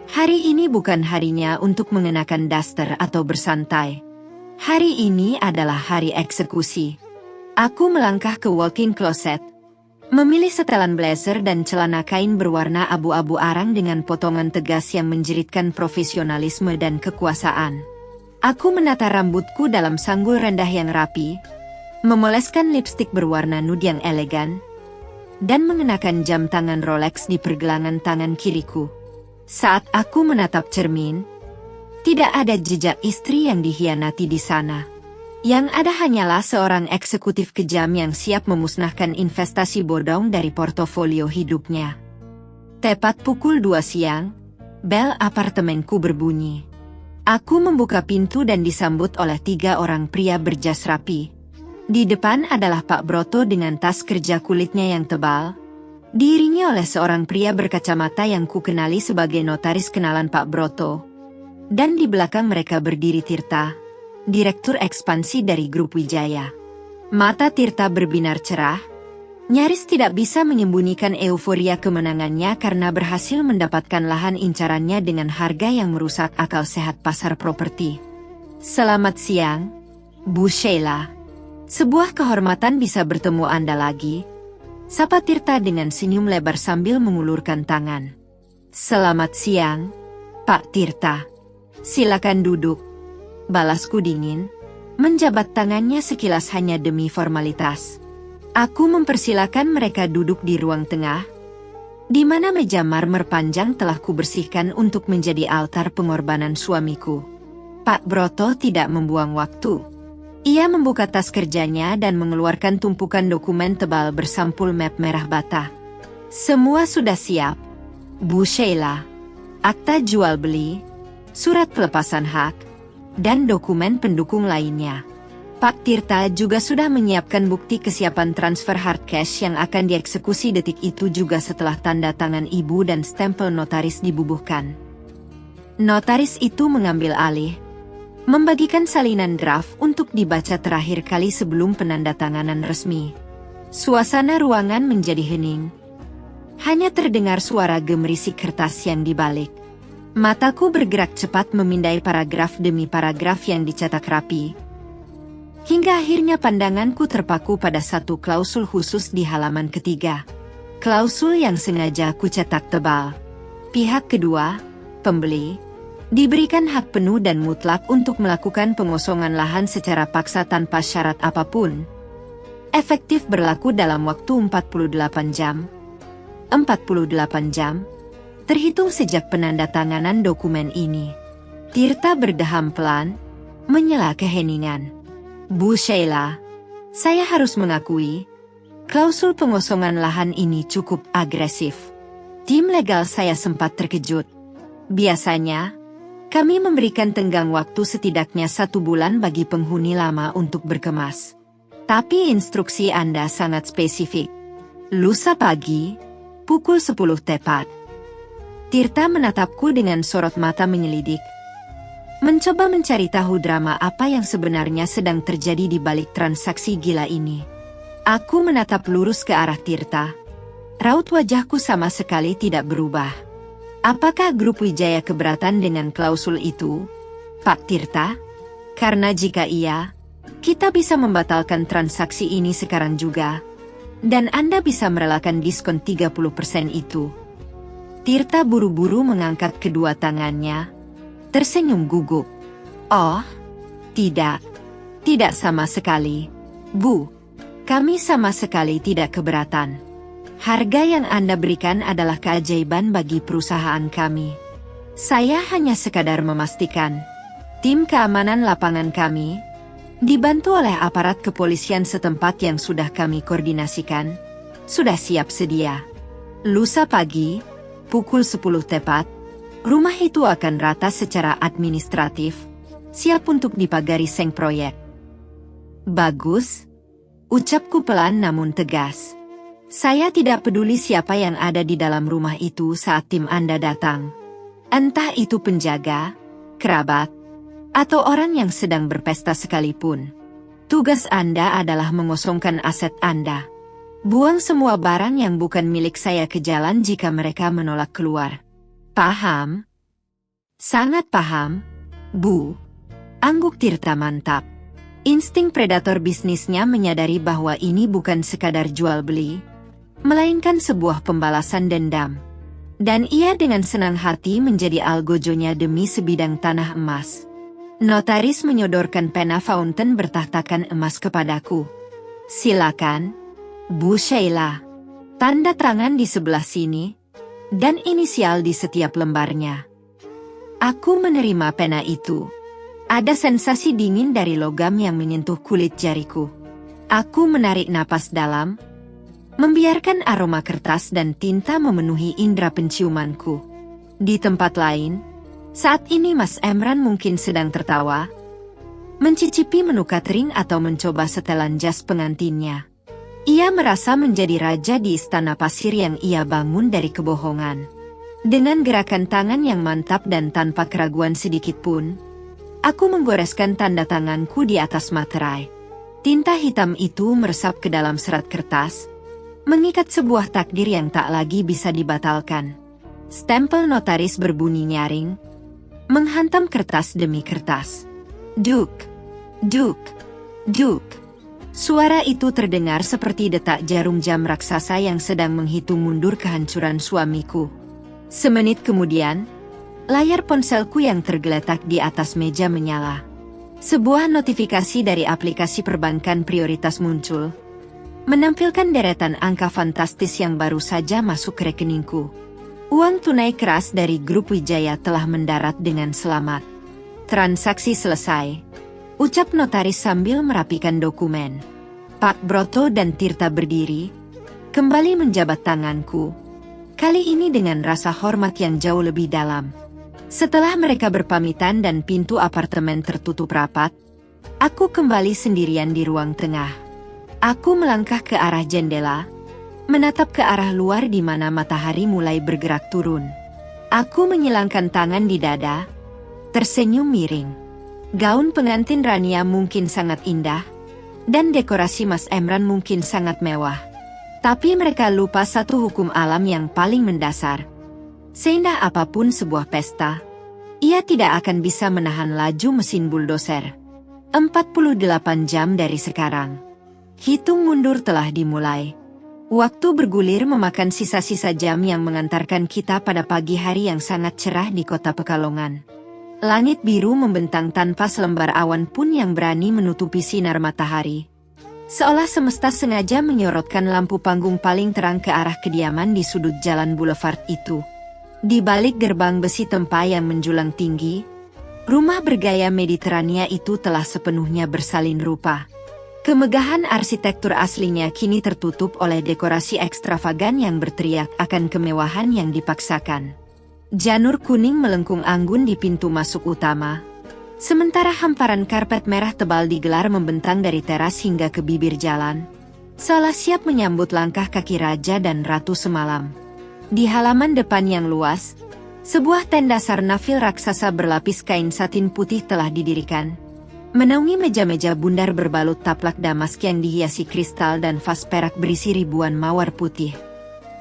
Hari ini bukan harinya untuk mengenakan daster atau bersantai. Hari ini adalah hari eksekusi. Aku melangkah ke walk-in closet, memilih setelan blazer dan celana kain berwarna abu-abu arang dengan potongan tegas yang menjeritkan profesionalisme dan kekuasaan. Aku menata rambutku dalam sanggul rendah yang rapi, memoleskan lipstik berwarna nude yang elegan, dan mengenakan jam tangan Rolex di pergelangan tangan kiriku. Saat aku menatap cermin, tidak ada jejak istri yang dihianati di sana. Yang ada hanyalah seorang eksekutif kejam yang siap memusnahkan investasi bodong dari portofolio hidupnya. Tepat pukul 2 siang, bel apartemenku berbunyi. Aku membuka pintu dan disambut oleh 3 orang pria berjas rapi. Di depan adalah Pak Broto dengan tas kerja kulitnya yang tebal, diiringi oleh seorang pria berkacamata yang kukenali sebagai notaris kenalan Pak Broto. Dan di belakang mereka berdiri Tirta, direktur ekspansi dari Grup Wijaya. Mata Tirta berbinar cerah, nyaris tidak bisa menyembunyikan euforia kemenangannya karena berhasil mendapatkan lahan incarannya dengan harga yang merusak akal sehat pasar properti. Selamat siang, Bu Sheila. Sebuah kehormatan bisa bertemu Anda lagi. Sapa Tirta dengan senyum lebar sambil mengulurkan tangan. Selamat siang, Pak Tirta. Silakan duduk. Balasku dingin, menjabat tangannya sekilas hanya demi formalitas. Aku mempersilakan mereka duduk di ruang tengah, di mana meja marmer panjang telah kubersihkan untuk menjadi altar pengorbanan suamiku. Pak Broto tidak membuang waktu. Ia membuka tas kerjanya dan mengeluarkan tumpukan dokumen tebal bersampul map merah bata. Semua sudah siap, Bu Sheila. Akta jual beli, surat pelepasan hak, dan dokumen pendukung lainnya. Pak Tirta juga sudah menyiapkan bukti kesiapan transfer hard cash yang akan dieksekusi detik itu juga setelah tanda tangan ibu dan stempel notaris dibubuhkan. Notaris itu mengambil alih, membagikan salinan draft untuk dibaca terakhir kali sebelum penandatanganan resmi. Suasana ruangan menjadi hening. Hanya terdengar suara gemerisik kertas yang dibalik. Mataku bergerak cepat memindai paragraf demi paragraf yang dicetak rapi. Hingga akhirnya pandanganku terpaku pada satu klausul khusus di halaman ketiga. Klausul yang sengaja kucetak tebal. Pihak kedua, pembeli, diberikan hak penuh dan mutlak untuk melakukan pengosongan lahan secara paksa tanpa syarat apapun. Efektif berlaku dalam waktu 48 jam. 48 jam, terhitung sejak penandatanganan dokumen ini. Tirta berdeham pelan, menyela keheningan. Bu Sheila, saya harus mengakui, klausul pengosongan lahan ini cukup agresif. Tim legal saya sempat terkejut. Biasanya, kami memberikan tenggang waktu setidaknya 1 bulan bagi penghuni lama untuk berkemas. Tapi instruksi Anda sangat spesifik. Lusa pagi, pukul 10 tepat. Tirta menatapku dengan sorot mata menyelidik, mencoba mencari tahu drama apa yang sebenarnya sedang terjadi di balik transaksi gila ini. Aku menatap lurus ke arah Tirta. Raut wajahku sama sekali tidak berubah. Apakah Grup Wijaya keberatan dengan klausul itu, Pak Tirta? Karena jika iya, kita bisa membatalkan transaksi ini sekarang juga, dan Anda bisa merelakan diskon 30% itu. Tirta buru-buru mengangkat kedua tangannya, tersenyum gugup. Oh, tidak. Tidak sama sekali, Bu. Kami sama sekali tidak keberatan. Harga yang Anda berikan adalah keajaiban bagi perusahaan kami. Saya hanya sekadar memastikan, tim keamanan lapangan kami, dibantu oleh aparat kepolisian setempat yang sudah kami koordinasikan, sudah siap sedia. Lusa pagi, pukul 10 tepat, rumah itu akan rata secara administratif, siap untuk dipagari seng proyek. Bagus, ucapku pelan namun tegas. Saya tidak peduli siapa yang ada di dalam rumah itu saat tim Anda datang. Entah itu penjaga, kerabat, atau orang yang sedang berpesta sekalipun. Tugas Anda adalah mengosongkan aset Anda. Buang semua barang yang bukan milik saya ke jalan jika mereka menolak keluar. Paham? Sangat paham, Bu. Angguk Tirta mantap. Insting predator bisnisnya menyadari bahwa ini bukan sekadar jual-beli, melainkan sebuah pembalasan dendam. Dan ia dengan senang hati menjadi algojonya demi sebidang tanah emas. Notaris menyodorkan pena fountain bertahtakan emas kepadaku. Silakan, Bu Sheila. Tanda tangan di sebelah sini, dan inisial di setiap lembarnya. Aku menerima pena itu. Ada sensasi dingin dari logam yang menyentuh kulit jariku. Aku menarik napas dalam, membiarkan aroma kertas dan tinta memenuhi indera penciumanku. Di tempat lain, saat ini Mas Emran mungkin sedang tertawa, mencicipi menu catering atau mencoba setelan jas pengantinnya. Ia merasa menjadi raja di istana pasir yang ia bangun dari kebohongan. Dengan gerakan tangan yang mantap dan tanpa keraguan sedikit pun, aku menggoreskan tanda tanganku di atas materai. Tinta hitam itu meresap ke dalam serat kertas, mengikat sebuah takdir yang tak lagi bisa dibatalkan. Stempel notaris berbunyi nyaring, menghantam kertas demi kertas. Duk, duk, duk. Suara itu terdengar seperti detak jarum jam raksasa yang sedang menghitung mundur kehancuran suamiku. Semenit kemudian, layar ponselku yang tergeletak di atas meja menyala. Sebuah notifikasi dari aplikasi perbankan prioritas muncul, menampilkan deretan angka fantastis yang baru saja masuk ke rekeningku. Uang tunai keras dari grup Wijaya telah mendarat dengan selamat. Transaksi selesai, ucap notaris sambil merapikan dokumen. Pak Broto dan Tirta berdiri, kembali menjabat tanganku. Kali ini dengan rasa hormat yang jauh lebih dalam. Setelah mereka berpamitan dan pintu apartemen tertutup rapat, aku kembali sendirian di ruang tengah. Aku melangkah ke arah jendela, menatap ke arah luar di mana matahari mulai bergerak turun. Aku menyilangkan tangan di dada, tersenyum miring. Gaun pengantin Rania mungkin sangat indah, dan dekorasi Mas Emran mungkin sangat mewah. Tapi mereka lupa satu hukum alam yang paling mendasar. Seindah apapun sebuah pesta, ia tidak akan bisa menahan laju mesin buldoser. 48 jam dari sekarang. Hitung mundur telah dimulai. Waktu bergulir memakan sisa-sisa jam yang mengantarkan kita pada pagi hari yang sangat cerah di kota Pekalongan. Langit biru membentang tanpa selembar awan pun yang berani menutupi sinar matahari. Seolah semesta sengaja menyorotkan lampu panggung paling terang ke arah kediaman di sudut jalan boulevard itu. Di balik gerbang besi tempa yang menjulang tinggi, rumah bergaya Mediterania itu telah sepenuhnya bersalin rupa. Kemegahan arsitektur aslinya kini tertutup oleh dekorasi ekstravagan yang berteriak akan kemewahan yang dipaksakan. Janur kuning melengkung anggun di pintu masuk utama, sementara hamparan karpet merah tebal digelar membentang dari teras hingga ke bibir jalan, seolah siap menyambut langkah kaki raja dan ratu semalam. Di halaman depan yang luas, sebuah tenda sarnafil raksasa berlapis kain satin putih telah didirikan, menaungi meja-meja bundar berbalut taplak damask yang dihiasi kristal dan vas perak berisi ribuan mawar putih.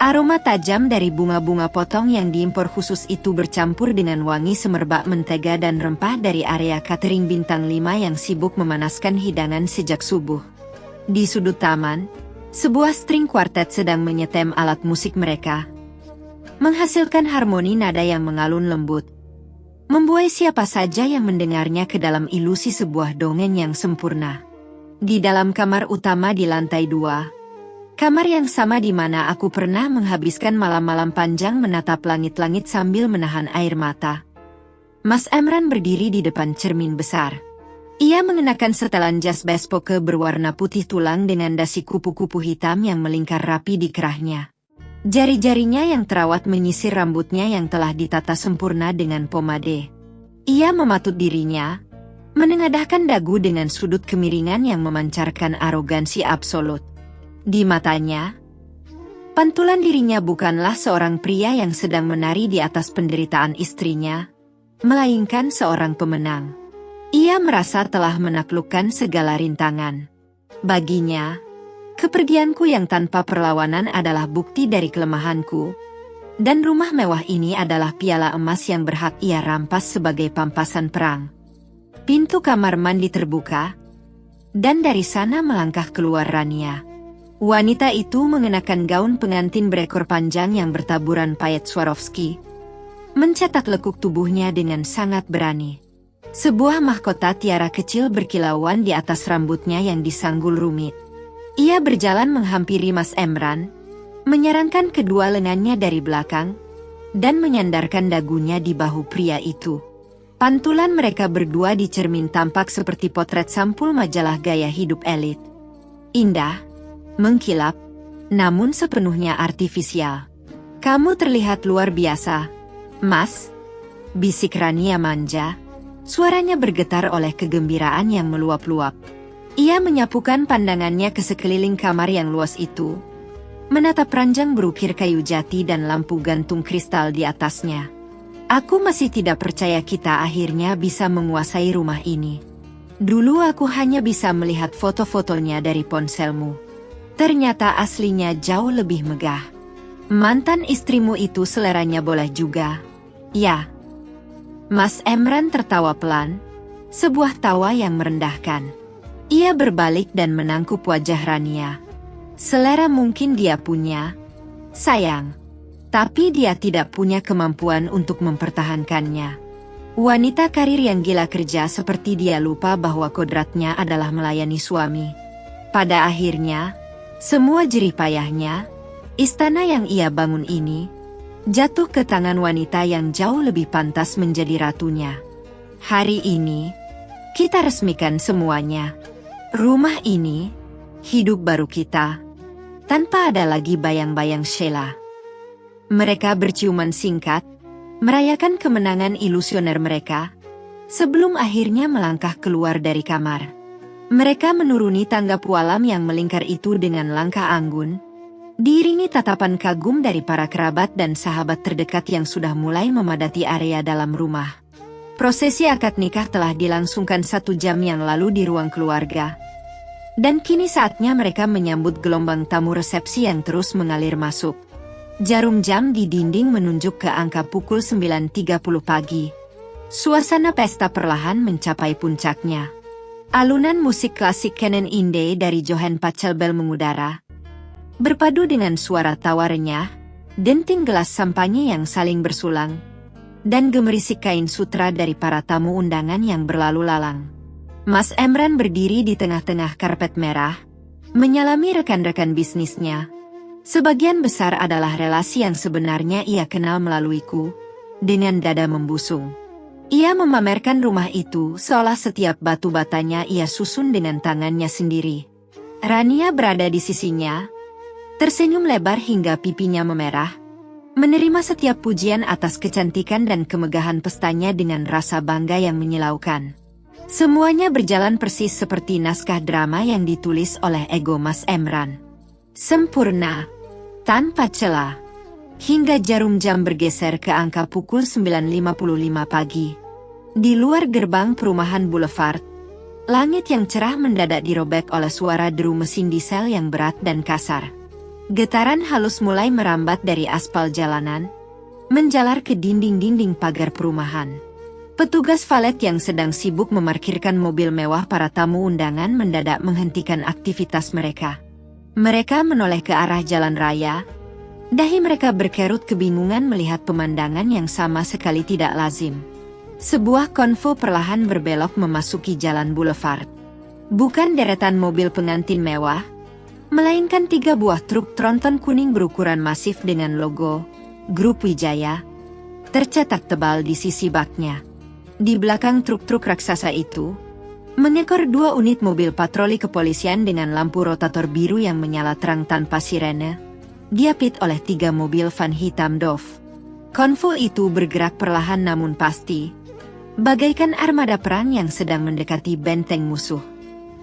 Aroma tajam dari bunga-bunga potong yang diimpor khusus itu bercampur dengan wangi semerbak mentega dan rempah dari area catering bintang 5 yang sibuk memanaskan hidangan sejak subuh. Di sudut taman, sebuah string quartet sedang menyetem alat musik mereka. menghasilkan harmoni nada yang mengalun lembut, membuai siapa saja yang mendengarnya ke dalam ilusi sebuah dongeng yang sempurna. Di dalam kamar utama di lantai 2, kamar yang sama di mana aku pernah menghabiskan malam-malam panjang menatap langit-langit sambil menahan air mata, Mas Emran berdiri di depan cermin besar. Ia mengenakan setelan jas bespoke berwarna putih tulang dengan dasi kupu-kupu hitam yang melingkar rapi di kerahnya. Jari-jarinya yang terawat menyisir rambutnya yang telah ditata sempurna dengan pomade. Ia mematut dirinya, menengadahkan dagu dengan sudut kemiringan yang memancarkan arogansi absolut. Di matanya, pantulan dirinya bukanlah seorang pria yang sedang menari di atas penderitaan istrinya, melainkan seorang pemenang. Ia merasa telah menaklukkan segala rintangan. Baginya, kepergianku yang tanpa perlawanan adalah bukti dari kelemahanku, dan rumah mewah ini adalah piala emas yang berhak ia rampas sebagai pampasan perang. Pintu kamar mandi terbuka, dan dari sana melangkah keluar Rania. Wanita itu mengenakan gaun pengantin berekor panjang yang bertaburan payet Swarovski, mencetak lekuk tubuhnya dengan sangat berani. Sebuah mahkota tiara kecil berkilauan di atas rambutnya yang disanggul rumit. Ia berjalan menghampiri Mas Emran, menyerangkan kedua lengannya dari belakang, dan menyandarkan dagunya di bahu pria itu. Pantulan mereka berdua di cermin tampak seperti potret sampul majalah gaya hidup elit. Indah, mengkilap, namun sepenuhnya artifisial. "Kamu terlihat luar biasa, Mas," bisik Rania manja. Suaranya bergetar oleh kegembiraan yang meluap-luap. Ia menyapukan pandangannya ke sekeliling kamar yang luas itu, menatap ranjang berukir kayu jati dan lampu gantung kristal di atasnya. "Aku masih tidak percaya kita akhirnya bisa menguasai rumah ini. Dulu aku hanya bisa melihat foto-fotonya dari ponselmu. Ternyata aslinya jauh lebih megah. Mantan istrimu itu seleranya boleh juga, ya?" Mas Emran tertawa pelan, sebuah tawa yang merendahkan. Ia berbalik dan menangkup wajah Rania. "Selera mungkin dia punya, sayang. Tapi dia tidak punya kemampuan untuk mempertahankannya. Wanita karir yang gila kerja seperti dia lupa bahwa kodratnya adalah melayani suami. Pada akhirnya, semua jerih payahnya, istana yang ia bangun ini, jatuh ke tangan wanita yang jauh lebih pantas menjadi ratunya. Hari ini, kita resmikan semuanya. Rumah ini, hidup baru kita, tanpa ada lagi bayang-bayang Sheila." Mereka berciuman singkat, merayakan kemenangan ilusioner mereka, sebelum akhirnya melangkah keluar dari kamar. Mereka menuruni tangga pualam yang melingkar itu dengan langkah anggun, diiringi tatapan kagum dari para kerabat dan sahabat terdekat yang sudah mulai memadati area dalam rumah. Prosesi akad nikah telah dilangsungkan 1 jam yang lalu di ruang keluarga. Dan kini saatnya mereka menyambut gelombang tamu resepsi yang terus mengalir masuk. Jarum jam di dinding menunjuk ke angka pukul 9.30 pagi. Suasana pesta perlahan mencapai puncaknya. Alunan musik klasik Kennen Inde dari Johann Pachelbel mengudara, berpadu dengan suara tawa renyah, denting gelas sampanye yang saling bersulang, dan gemerisik kain sutra dari para tamu undangan yang berlalu lalang. Mas Emran berdiri di tengah-tengah karpet merah, menyalami rekan-rekan bisnisnya. Sebagian besar adalah relasi yang sebenarnya ia kenal melaluiku, dengan dada membusung. Ia memamerkan rumah itu seolah setiap batu batanya ia susun dengan tangannya sendiri. Rania berada di sisinya, tersenyum lebar hingga pipinya memerah, menerima setiap pujian atas kecantikan dan kemegahan pestanya dengan rasa bangga yang menyilaukan. Semuanya berjalan persis seperti naskah drama yang ditulis oleh ego Mas Emran. Sempurna, tanpa celah, hingga jarum jam bergeser ke angka pukul 9.55 pagi. Di luar gerbang perumahan Boulevard, langit yang cerah mendadak dirobek oleh suara deru mesin diesel yang berat dan kasar. Getaran halus mulai merambat dari aspal jalanan, menjalar ke dinding-dinding pagar perumahan. Petugas valet yang sedang sibuk memarkirkan mobil mewah para tamu undangan mendadak menghentikan aktivitas mereka. Mereka menoleh ke arah jalan raya, Dahi mereka berkerut kebingungan melihat pemandangan yang sama sekali tidak lazim. Sebuah konvo perlahan berbelok memasuki jalan boulevard. Bukan deretan mobil pengantin mewah, melainkan 3 buah truk tronton kuning berukuran masif dengan logo Grup Wijaya tercetak tebal di sisi baknya. Di belakang truk-truk raksasa itu, mengekor 2 unit mobil patroli kepolisian dengan lampu rotator biru yang menyala terang tanpa sirene, diapit oleh 3 mobil van hitam Dove. Konvo itu bergerak perlahan namun pasti, bagaikan armada perang yang sedang mendekati benteng musuh.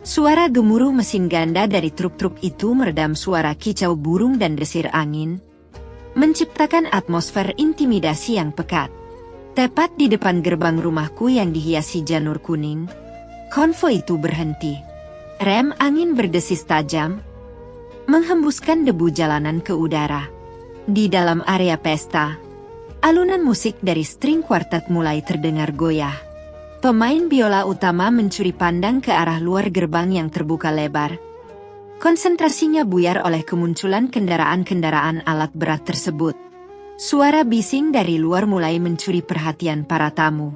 Suara gemuruh mesin ganda dari truk-truk itu meredam suara kicau burung dan desir angin, menciptakan atmosfer intimidasi yang pekat. Tepat di depan gerbang rumahku yang dihiasi janur kuning, konvo itu berhenti. Rem angin berdesis tajam, menghembuskan debu jalanan ke udara. Di dalam area pesta, alunan musik dari string quartet mulai terdengar goyah. Pemain biola utama mencuri pandang ke arah luar gerbang yang terbuka lebar. Konsentrasinya buyar oleh kemunculan kendaraan-kendaraan alat berat tersebut. Suara bising dari luar mulai mencuri perhatian para tamu.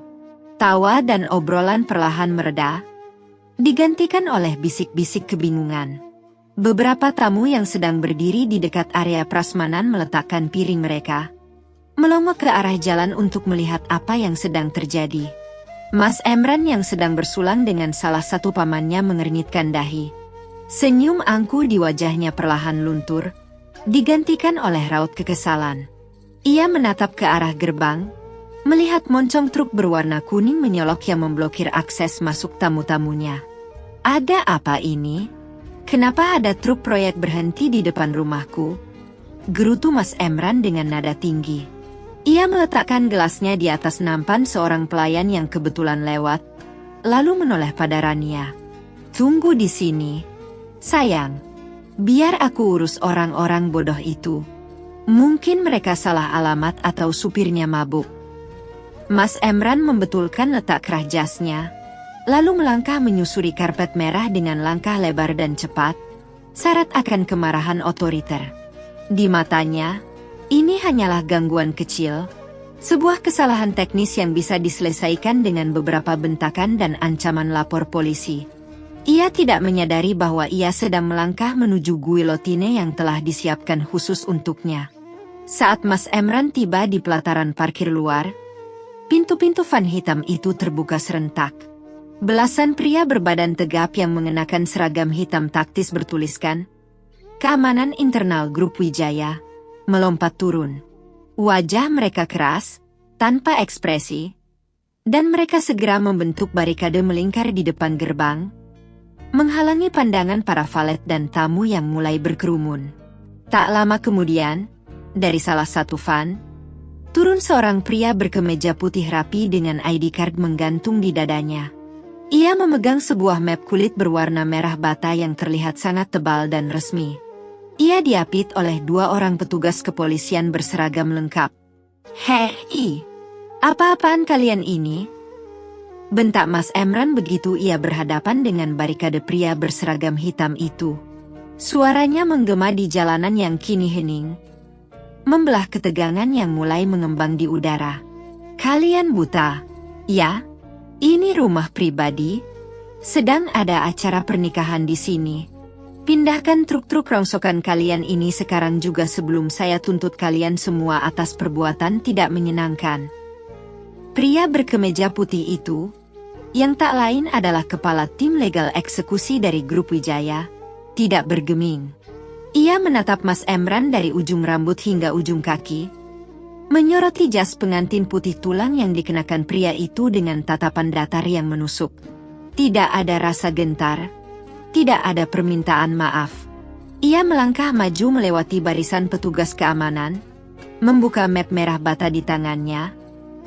Tawa dan obrolan perlahan mereda, digantikan oleh bisik-bisik kebingungan. Beberapa tamu yang sedang berdiri di dekat area prasmanan meletakkan piring mereka, melongo ke arah jalan untuk melihat apa yang sedang terjadi. Mas Emran yang sedang bersulang dengan salah satu pamannya mengernyitkan dahi. Senyum angkuh di wajahnya perlahan luntur, digantikan oleh raut kekesalan. Ia menatap ke arah gerbang, melihat moncong truk berwarna kuning menyolok yang memblokir akses masuk tamu-tamunya. Ada apa ini? Kenapa ada truk proyek berhenti di depan rumahku? Gerutu Mas Emran dengan nada tinggi. Ia meletakkan gelasnya di atas nampan seorang pelayan yang kebetulan lewat, lalu menoleh pada Rania. Tunggu di sini, sayang. Biar aku urus orang-orang bodoh itu. Mungkin mereka salah alamat atau supirnya mabuk. Mas Emran membetulkan letak kerah jasnya, lalu melangkah menyusuri karpet merah dengan langkah lebar dan cepat, syarat akan kemarahan otoriter. Di matanya, ini hanyalah gangguan kecil, sebuah kesalahan teknis yang bisa diselesaikan dengan beberapa bentakan dan ancaman lapor polisi. Ia tidak menyadari bahwa ia sedang melangkah menuju guillotine yang telah disiapkan khusus untuknya. Saat Mas Emran tiba di pelataran parkir luar, pintu-pintu van hitam itu terbuka serentak. Belasan pria berbadan tegap yang mengenakan seragam hitam taktis bertuliskan Keamanan Internal Grup Wijaya melompat turun. Wajah mereka keras, tanpa ekspresi, dan mereka segera membentuk barikade melingkar di depan gerbang, menghalangi pandangan para valet dan tamu yang mulai berkerumun. Tak lama kemudian, dari salah satu van, turun seorang pria berkemeja putih rapi dengan ID card menggantung di dadanya. Ia memegang sebuah map kulit berwarna merah bata yang terlihat sangat tebal dan resmi. Ia diapit oleh 2 orang petugas kepolisian berseragam lengkap. "Hei, apa-apaan kalian ini?" bentak Mas Emran begitu ia berhadapan dengan barikade pria berseragam hitam itu. Suaranya menggema di jalanan yang kini hening, membelah ketegangan yang mulai mengembang di udara. "Kalian buta, ya? Ini rumah pribadi. Sedang ada acara pernikahan di sini. Pindahkan truk-truk rongsokan kalian ini sekarang juga sebelum saya tuntut kalian semua atas perbuatan tidak menyenangkan." Pria berkemeja putih itu, yang tak lain adalah kepala tim legal eksekusi dari Grup Wijaya, tidak bergeming. Ia menatap Mas Emran dari ujung rambut hingga ujung kaki, menyoroti jas pengantin putih tulang yang dikenakan pria itu dengan tatapan datar yang menusuk. Tidak ada rasa gentar, tidak ada permintaan maaf. Ia melangkah maju melewati barisan petugas keamanan, membuka map merah bata di tangannya,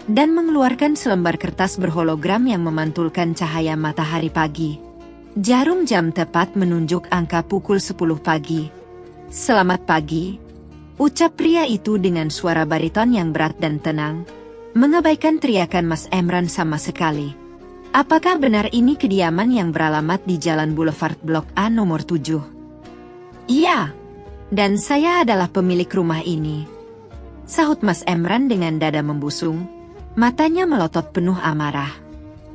dan mengeluarkan selembar kertas berhologram yang memantulkan cahaya matahari pagi. Jarum jam tepat menunjuk angka pukul 10 pagi. "Selamat pagi," ucap pria itu dengan suara bariton yang berat dan tenang, mengabaikan teriakan Mas Emran sama sekali. "Apakah benar ini kediaman yang beralamat di Jalan Boulevard Blok A nomor 7? "Iya," Dan saya adalah pemilik rumah ini, sahut Mas Emran dengan dada membusung, matanya melotot penuh amarah.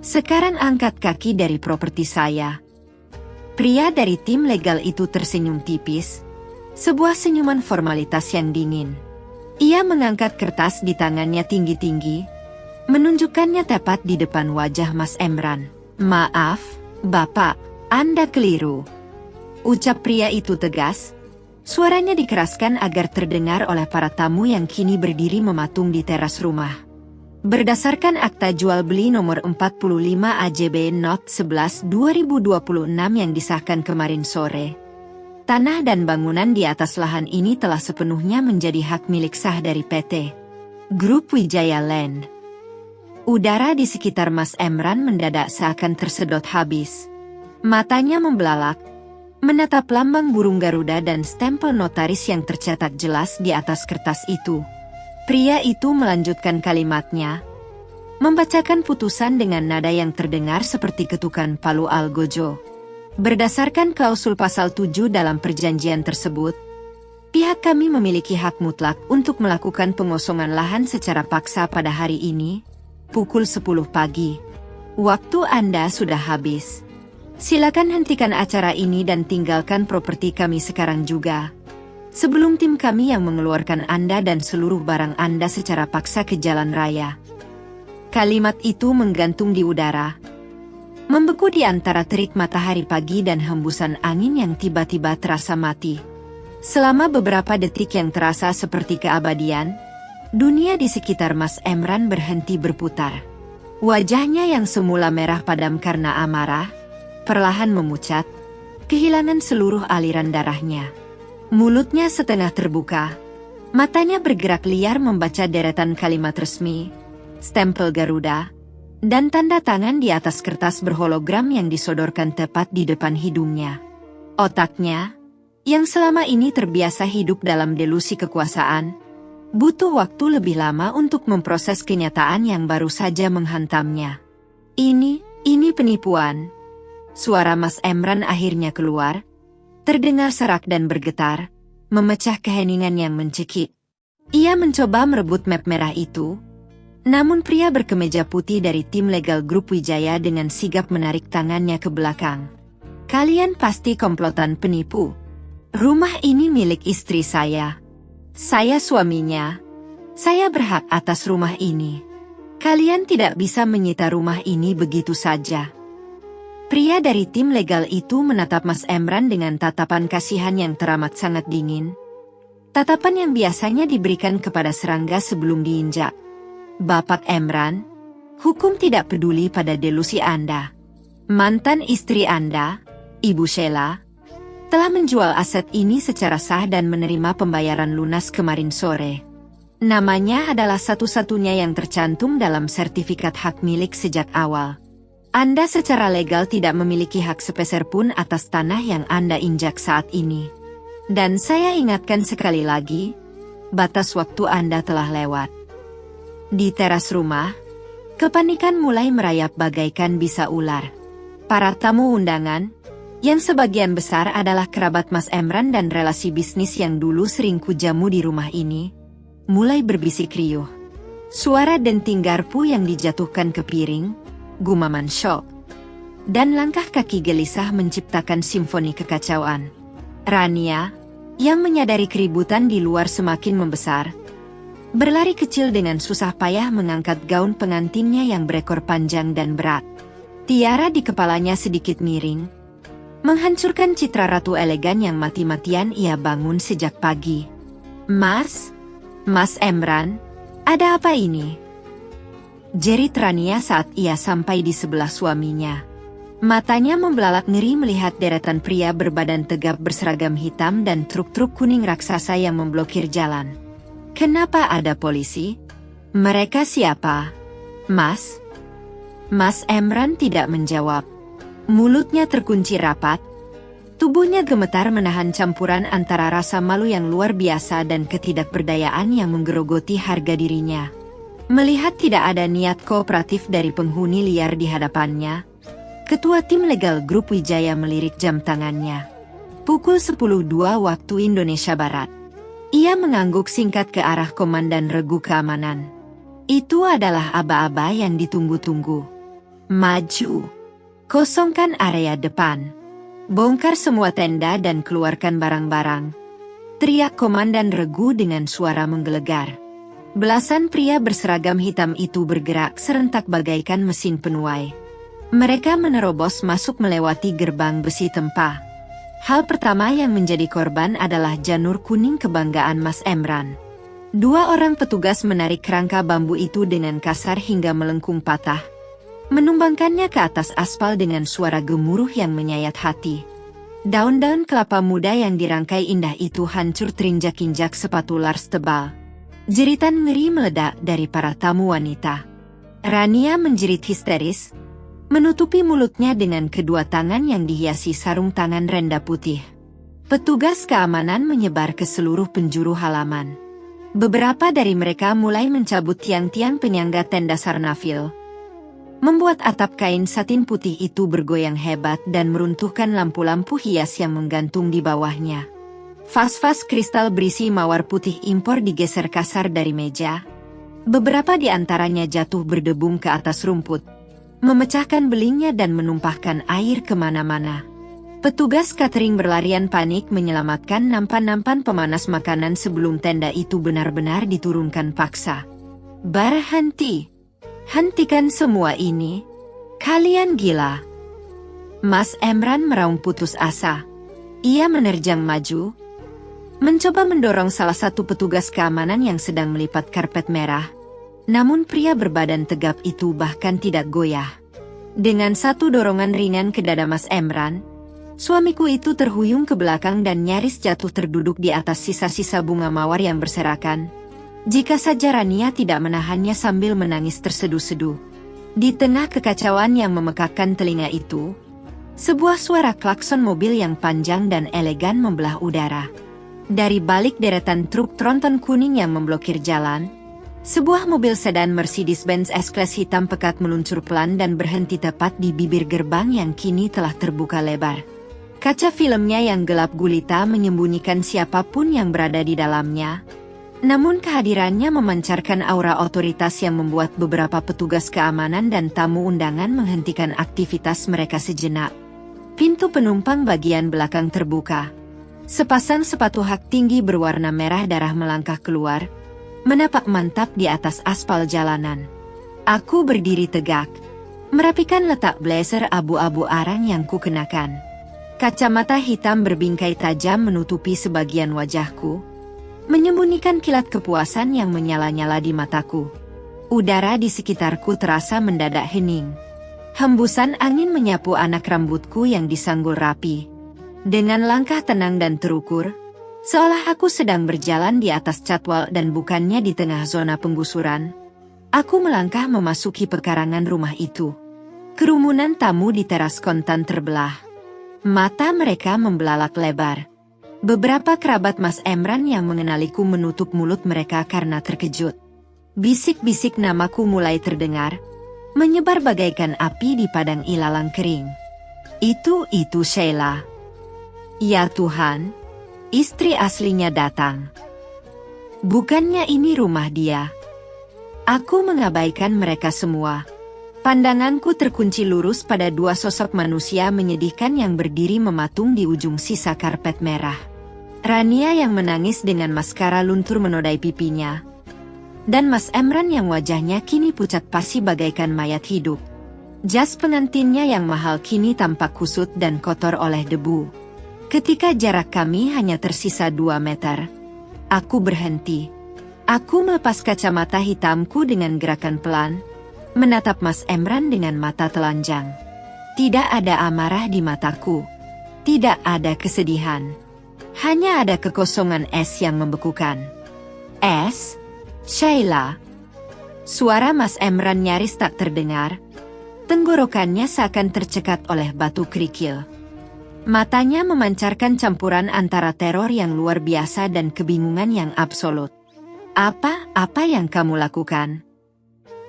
Sekarang angkat kaki dari properti saya. Pria dari tim legal itu tersenyum tipis, sebuah senyuman formalitas yang dingin. Ia mengangkat kertas di tangannya tinggi-tinggi, menunjukkannya tepat di depan wajah Mas Emran. Maaf, Bapak, Anda keliru, ucap pria itu tegas. Suaranya dikeraskan agar terdengar oleh para tamu yang kini berdiri mematung di teras rumah. Berdasarkan Akta Jual Beli Nomor 45 AJB Not 11 2026 yang disahkan kemarin sore, tanah dan bangunan di atas lahan ini telah sepenuhnya menjadi hak milik sah dari PT Grup Wijaya Land. Udara di sekitar Mas Emran mendadak seakan tersedot habis. Matanya membelalak, menatap lambang burung Garuda dan stempel notaris yang tercetak jelas di atas kertas itu. Pria itu melanjutkan kalimatnya, membacakan putusan dengan nada yang terdengar seperti ketukan palu algojo. Berdasarkan klausul pasal 7 dalam perjanjian tersebut, pihak kami memiliki hak mutlak untuk melakukan pengosongan lahan secara paksa pada hari ini, pukul 10 pagi. Waktu Anda sudah habis. Silakan hentikan acara ini dan tinggalkan properti kami sekarang juga, sebelum tim kami yang mengeluarkan Anda dan seluruh barang Anda secara paksa ke jalan raya. Kalimat itu menggantung di udara, membeku di antara terik matahari pagi dan hembusan angin yang tiba-tiba terasa mati. Selama beberapa detik yang terasa seperti keabadian, dunia di sekitar Mas Emran berhenti berputar. Wajahnya yang semula merah padam karena amarah, perlahan memucat, kehilangan seluruh aliran darahnya. Mulutnya setengah terbuka, matanya bergerak liar membaca deretan kalimat resmi, stempel Garuda, dan tanda tangan di atas kertas berhologram yang disodorkan tepat di depan hidungnya. Otaknya, yang selama ini terbiasa hidup dalam delusi kekuasaan, butuh waktu lebih lama untuk memproses kenyataan yang baru saja menghantamnya. Ini penipuan. Suara Mas Emran akhirnya keluar, terdengar serak dan bergetar, memecah keheningan yang mencekik. Ia mencoba merebut map merah itu, namun pria berkemeja putih dari tim legal Grup Wijaya dengan sigap menarik tangannya ke belakang. Kalian pasti komplotan penipu. Rumah ini milik istri saya. Saya suaminya. Saya berhak atas rumah ini. Kalian tidak bisa menyita rumah ini begitu saja. Pria dari tim legal itu menatap Mas Emran dengan tatapan kasihan yang teramat sangat dingin. Tatapan yang biasanya diberikan kepada serangga sebelum diinjak. Bapak Emran, hukum tidak peduli pada delusi Anda. Mantan istri Anda, Ibu Sheila, telah menjual aset ini secara sah dan menerima pembayaran lunas kemarin sore. Namanya adalah satu-satunya yang tercantum dalam sertifikat hak milik sejak awal. Anda secara legal tidak memiliki hak sepeser pun atas tanah yang Anda injak saat ini. Dan saya ingatkan sekali lagi, batas waktu Anda telah lewat. Di teras rumah, kepanikan mulai merayap bagaikan bisa ular. Para tamu undangan, yang sebagian besar adalah kerabat Mas Emran dan relasi bisnis yang dulu sering kujamu di rumah ini, mulai berbisik riuh. Suara denting garpu yang dijatuhkan ke piring, gumaman syok, dan langkah kaki gelisah menciptakan simfoni kekacauan. Rania, yang menyadari keributan di luar semakin membesar, berlari kecil dengan susah payah mengangkat gaun pengantinnya yang berekor panjang dan berat. Tiara di kepalanya sedikit miring, menghancurkan citra ratu elegan yang mati-matian ia bangun sejak pagi. Mas Emran, ada apa ini? Jerit Rania saat ia sampai di sebelah suaminya. Matanya membelalak ngeri melihat deretan pria berbadan tegap berseragam hitam dan truk-truk kuning raksasa yang memblokir jalan. Kenapa ada polisi? Mereka siapa? Mas Emran tidak menjawab. Mulutnya terkunci rapat. Tubuhnya gemetar menahan campuran antara rasa malu yang luar biasa dan ketidakberdayaan yang menggerogoti harga dirinya. Melihat tidak ada niat kooperatif dari penghuni liar di hadapannya, Ketua Tim Legal Grup Wijaya melirik jam tangannya. Pukul 10.02 waktu Indonesia Barat. Ia mengangguk singkat ke arah Komandan Regu Keamanan. Itu adalah aba-aba yang ditunggu-tunggu. Maju. Kosongkan area depan. Bongkar semua tenda dan keluarkan barang-barang. Teriak Komandan Regu dengan suara menggelegar. Belasan pria berseragam hitam itu bergerak serentak bagaikan mesin penuai. Mereka menerobos masuk melewati gerbang besi tempah. Hal pertama yang menjadi korban adalah janur kuning kebanggaan Mas Emran. 2 orang petugas menarik kerangka bambu itu dengan kasar hingga melengkung patah, menumbangkannya ke atas aspal dengan suara gemuruh yang menyayat hati. Daun-daun kelapa muda yang dirangkai indah itu hancur terinjak-injak sepatu Lars tebal. Jeritan ngeri meledak dari para tamu wanita. Rania menjerit histeris, menutupi mulutnya dengan kedua tangan yang dihiasi sarung tangan renda putih. Petugas keamanan menyebar ke seluruh penjuru halaman. Beberapa dari mereka mulai mencabut tiang-tiang penyangga tenda Sarnafil, membuat atap kain satin putih itu bergoyang hebat dan meruntuhkan lampu-lampu hias yang menggantung di bawahnya. Vas-vas kristal berisi mawar putih impor digeser kasar dari meja. Beberapa di antaranya jatuh berdebum ke atas rumput, memecahkan belingnya dan menumpahkan air kemana-mana. Petugas catering berlarian panik menyelamatkan nampan-nampan pemanas makanan sebelum tenda itu benar-benar diturunkan paksa. Berhenti! Hentikan semua ini. Kalian gila. Mas Emran meraung putus asa. Ia menerjang maju, mencoba mendorong salah satu petugas keamanan yang sedang melipat karpet merah. Namun pria berbadan tegap itu bahkan tidak goyah. Dengan satu dorongan ringan ke dada Mas Emran, suamiku itu terhuyung ke belakang dan nyaris jatuh terduduk di atas sisa-sisa bunga mawar yang berserakan. Jika saja Rania tidak menahannya sambil menangis terseduh-seduh. Di tengah kekacauan yang memekakkan telinga itu, sebuah suara klakson mobil yang panjang dan elegan membelah udara. Dari balik deretan truk tronton kuning yang memblokir jalan, sebuah mobil sedan Mercedes-Benz S-Class hitam pekat meluncur pelan dan berhenti tepat di bibir gerbang yang kini telah terbuka lebar. Kaca filmnya yang gelap gulita menyembunyikan siapapun yang berada di dalamnya. Namun kehadirannya memancarkan aura otoritas yang membuat beberapa petugas keamanan dan tamu undangan menghentikan aktivitas mereka sejenak. Pintu penumpang bagian belakang terbuka. Sepasang sepatu hak tinggi berwarna merah darah melangkah keluar, menapak mantap di atas aspal jalanan. Aku berdiri tegak, merapikan letak blazer abu-abu arang yang kukenakan. Kacamata hitam berbingkai tajam menutupi sebagian wajahku, menyembunyikan kilat kepuasan yang menyala-nyala di mataku. Udara di sekitarku terasa mendadak hening. Hembusan angin menyapu anak rambutku yang disanggul rapi. Dengan langkah tenang dan terukur, seolah aku sedang berjalan di atas catwalk dan bukannya di tengah zona penggusuran, aku melangkah memasuki pekarangan rumah itu. Kerumunan tamu di teras kontan terbelah. Mata mereka membelalak lebar. Beberapa kerabat Mas Emran yang mengenaliku menutup mulut mereka karena terkejut. Bisik-bisik namaku mulai terdengar, menyebar bagaikan api di padang ilalang kering. Itu Sheila. Ya Tuhan, istri aslinya datang. Bukannya ini rumah dia? Aku mengabaikan mereka semua. Pandanganku terkunci lurus pada 2 sosok manusia menyedihkan yang berdiri mematung di ujung sisa karpet merah. Rania yang menangis dengan maskara luntur menodai pipinya, dan Mas Emran yang wajahnya kini pucat pasi bagaikan mayat hidup. Jas pengantinnya yang mahal kini tampak kusut dan kotor oleh debu. Ketika jarak kami hanya tersisa 2 meter, aku berhenti. Aku melepas kacamata hitamku dengan gerakan pelan, menatap Mas Emran dengan mata telanjang. Tidak ada amarah di mataku. Tidak ada kesedihan. Hanya ada kekosongan es yang membekukan. Es? Sheila? Suara Mas Emran nyaris tak terdengar. Tenggorokannya seakan tercekat oleh batu kerikil. Matanya memancarkan campuran antara teror yang luar biasa dan kebingungan yang absolut. Apa yang kamu lakukan?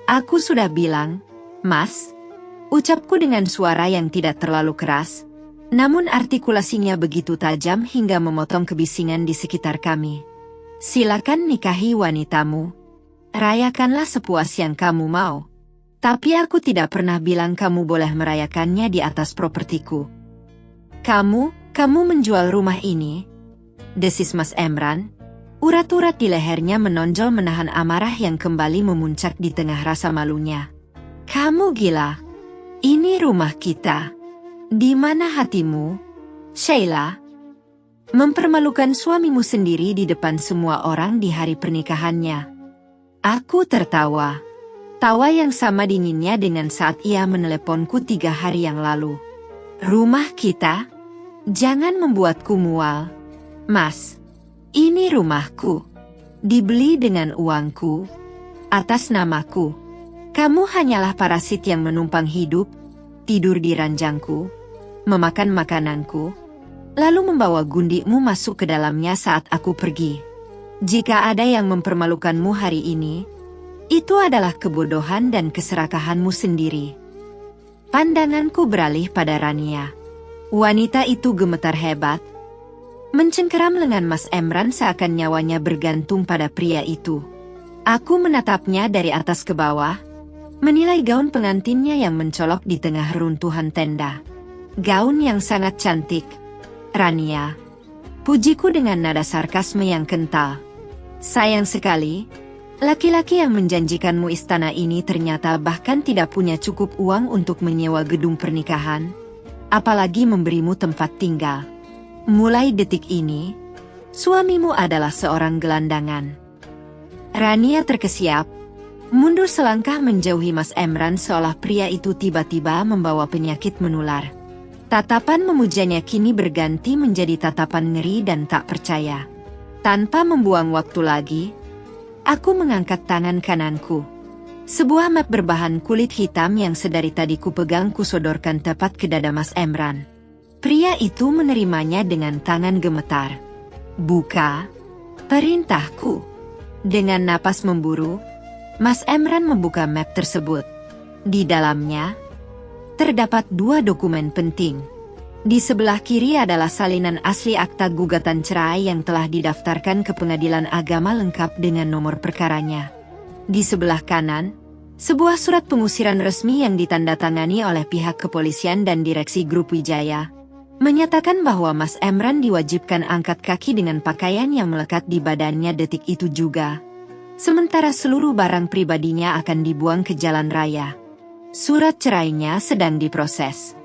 Aku sudah bilang, Mas. Ucapku dengan suara yang tidak terlalu keras. Namun artikulasinya begitu tajam hingga memotong kebisingan di sekitar kami. Silakan nikahi wanitamu. Rayakanlah sepuas yang kamu mau. Tapi aku tidak pernah bilang kamu boleh merayakannya di atas propertiku. Kamu menjual rumah ini? Desis Mas Emran. Urat-urat di lehernya menonjol menahan amarah yang kembali memuncak di tengah rasa malunya. Kamu gila. Ini rumah kita. Di mana hatimu, Sheila? Mempermalukan suamimu sendiri di depan semua orang di hari pernikahannya. Aku tertawa. Tawa yang sama dinginnya dengan saat ia meneleponku 3 hari yang lalu. Rumah kita? Jangan membuatku mual. Mas, ini rumahku. Dibeli dengan uangku. Atas namaku. Kamu hanyalah parasit yang menumpang hidup, tidur di ranjangku, memakan makananku, lalu membawa gundikmu masuk ke dalamnya saat aku pergi. Jika ada yang mempermalukanmu hari ini, itu adalah kebodohan dan keserakahanmu sendiri. Pandanganku beralih pada Rania. Wanita itu gemetar hebat, mencengkeram lengan Mas Emran seakan nyawanya bergantung pada pria itu. Aku menatapnya dari atas ke bawah, menilai gaun pengantinnya yang mencolok di tengah runtuhan tenda. Gaun yang sangat cantik, Rania. Pujiku dengan nada sarkasme yang kental. Sayang sekali, laki-laki yang menjanjikanmu istana ini ternyata bahkan tidak punya cukup uang untuk menyewa gedung pernikahan, apalagi memberimu tempat tinggal. Mulai detik ini, suamimu adalah seorang gelandangan. Rania terkesiap, mundur selangkah menjauhi Mas Emran seolah pria itu tiba-tiba membawa penyakit menular. Tatapan memujanya kini berganti menjadi tatapan ngeri dan tak percaya. Tanpa membuang waktu lagi, aku mengangkat tangan kananku. Sebuah map berbahan kulit hitam yang sedari tadi kupegang kusodorkan tepat ke dada Mas Emran. Pria itu menerimanya dengan tangan gemetar. Buka, perintahku. Dengan napas memburu, Mas Emran membuka map tersebut. Di dalamnya terdapat 2 dokumen penting. Di sebelah kiri adalah salinan asli akta gugatan cerai yang telah didaftarkan ke Pengadilan Agama lengkap dengan nomor perkaranya. Di sebelah kanan, sebuah surat pengusiran resmi yang ditandatangani oleh pihak kepolisian dan direksi Grup Wijaya, menyatakan bahwa Mas Emran diwajibkan angkat kaki dengan pakaian yang melekat di badannya detik itu juga. Sementara seluruh barang pribadinya akan dibuang ke jalan raya. Surat cerainya sedang diproses.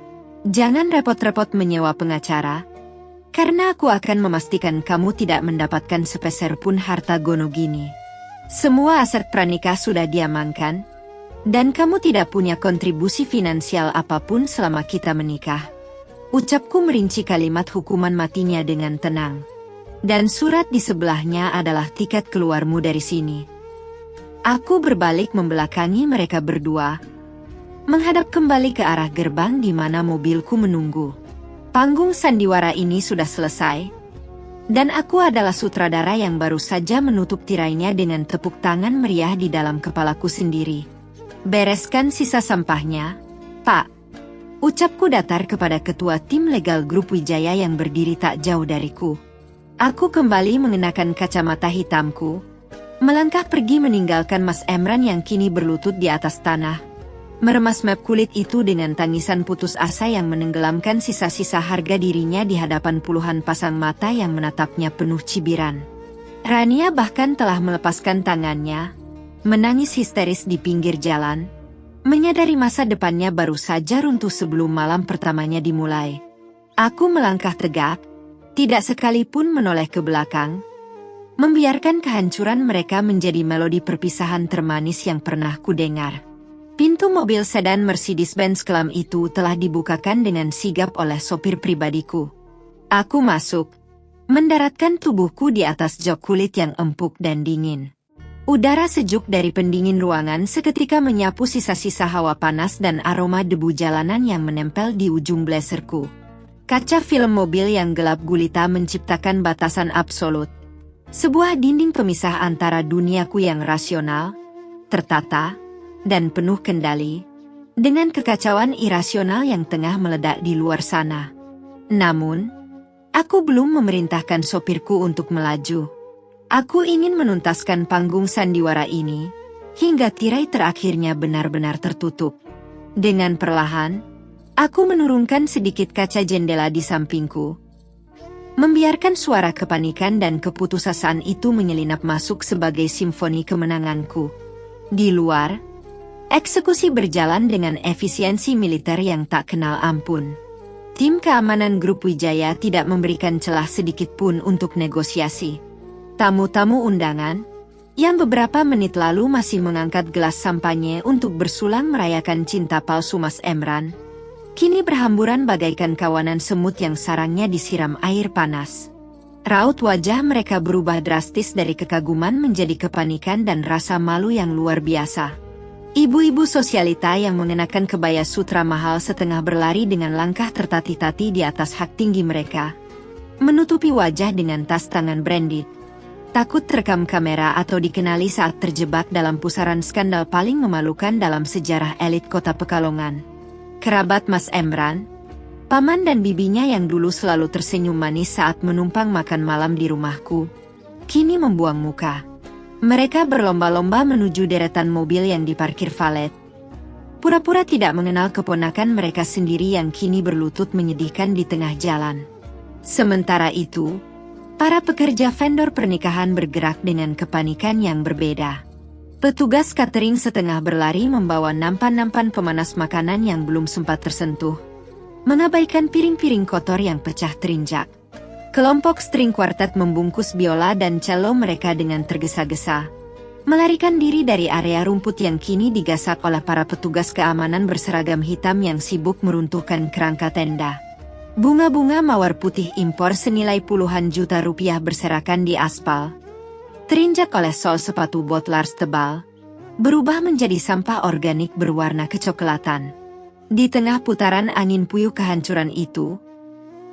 Jangan repot-repot menyewa pengacara, karena aku akan memastikan kamu tidak mendapatkan sepeser pun harta Gonogini. Semua aset pranikah sudah diamankan, dan kamu tidak punya kontribusi finansial apapun selama kita menikah. Ucapku merinci kalimat hukuman matinya dengan tenang. Dan surat di sebelahnya adalah tiket keluarmu dari sini. Aku berbalik membelakangi mereka berdua, menghadap kembali ke arah gerbang di mana mobilku menunggu. Panggung sandiwara ini sudah selesai, dan aku adalah sutradara yang baru saja menutup tirainya dengan tepuk tangan meriah di dalam kepalaku sendiri. Bereskan sisa sampahnya, Pak. Ucapku datar kepada ketua tim legal Grup Wijaya yang berdiri tak jauh dariku. Aku kembali mengenakan kacamata hitamku, melangkah pergi meninggalkan Mas Emran yang kini berlutut di atas tanah, meremas map kulit itu dengan tangisan putus asa yang menenggelamkan sisa-sisa harga dirinya di hadapan puluhan pasang mata yang menatapnya penuh cibiran. Rania bahkan telah melepaskan tangannya, menangis histeris di pinggir jalan, menyadari masa depannya baru saja runtuh sebelum malam pertamanya dimulai. Aku melangkah tegak, tidak sekalipun menoleh ke belakang, membiarkan kehancuran mereka menjadi melodi perpisahan termanis yang pernah kudengar. Pintu mobil sedan Mercedes-Benz kelam itu telah dibukakan dengan sigap oleh sopir pribadiku. Aku masuk, mendaratkan tubuhku di atas jok kulit yang empuk dan dingin. Udara sejuk dari pendingin ruangan seketika menyapu sisa-sisa hawa panas dan aroma debu jalanan yang menempel di ujung blazerku. Kaca film mobil yang gelap gulita menciptakan batasan absolut. Sebuah dinding pemisah antara duniaku yang rasional, tertata, dan penuh kendali, dengan kekacauan irasional yang tengah meledak di luar sana. Namun, aku belum memerintahkan sopirku untuk melaju. Aku ingin menuntaskan panggung sandiwara ini, hingga tirai terakhirnya benar-benar tertutup. Dengan perlahan, aku menurunkan sedikit kaca jendela di sampingku, membiarkan suara kepanikan dan keputusasaan itu menyelinap masuk sebagai simfoni kemenanganku. Di luar, eksekusi berjalan dengan efisiensi militer yang tak kenal ampun. Tim keamanan grup Wijaya tidak memberikan celah sedikit pun untuk negosiasi. Tamu-tamu undangan, yang beberapa menit lalu masih mengangkat gelas sampanye untuk bersulang merayakan cinta palsu Mas Emran, kini berhamburan bagaikan kawanan semut yang sarangnya disiram air panas. Raut wajah mereka berubah drastis dari kekaguman menjadi kepanikan dan rasa malu yang luar biasa. Ibu-ibu sosialita yang mengenakan kebaya sutra mahal setengah berlari dengan langkah tertati-tati di atas hak tinggi mereka, menutupi wajah dengan tas tangan branded. Takut terekam kamera atau dikenali saat terjebak dalam pusaran skandal paling memalukan dalam sejarah elit kota Pekalongan. Kerabat Mas Emran, paman dan bibinya yang dulu selalu tersenyum manis saat menumpang makan malam di rumahku, kini membuang muka. Mereka berlomba-lomba menuju deretan mobil yang diparkir valet, pura-pura tidak mengenal keponakan mereka sendiri yang kini berlutut menyedihkan di tengah jalan. Sementara itu, para pekerja vendor pernikahan bergerak dengan kepanikan yang berbeda. Petugas catering setengah berlari membawa nampan-nampan pemanas makanan yang belum sempat tersentuh, mengabaikan piring-piring kotor yang pecah terinjak. Kelompok string quartet membungkus biola dan cello mereka dengan tergesa-gesa, melarikan diri dari area rumput yang kini digasak oleh para petugas keamanan berseragam hitam yang sibuk meruntuhkan kerangka tenda. Bunga-bunga mawar putih impor senilai puluhan juta rupiah berserakan di aspal, terinjak oleh sol sepatu botlars tebal, berubah menjadi sampah organik berwarna kecoklatan. Di tengah putaran angin puyuh kehancuran itu,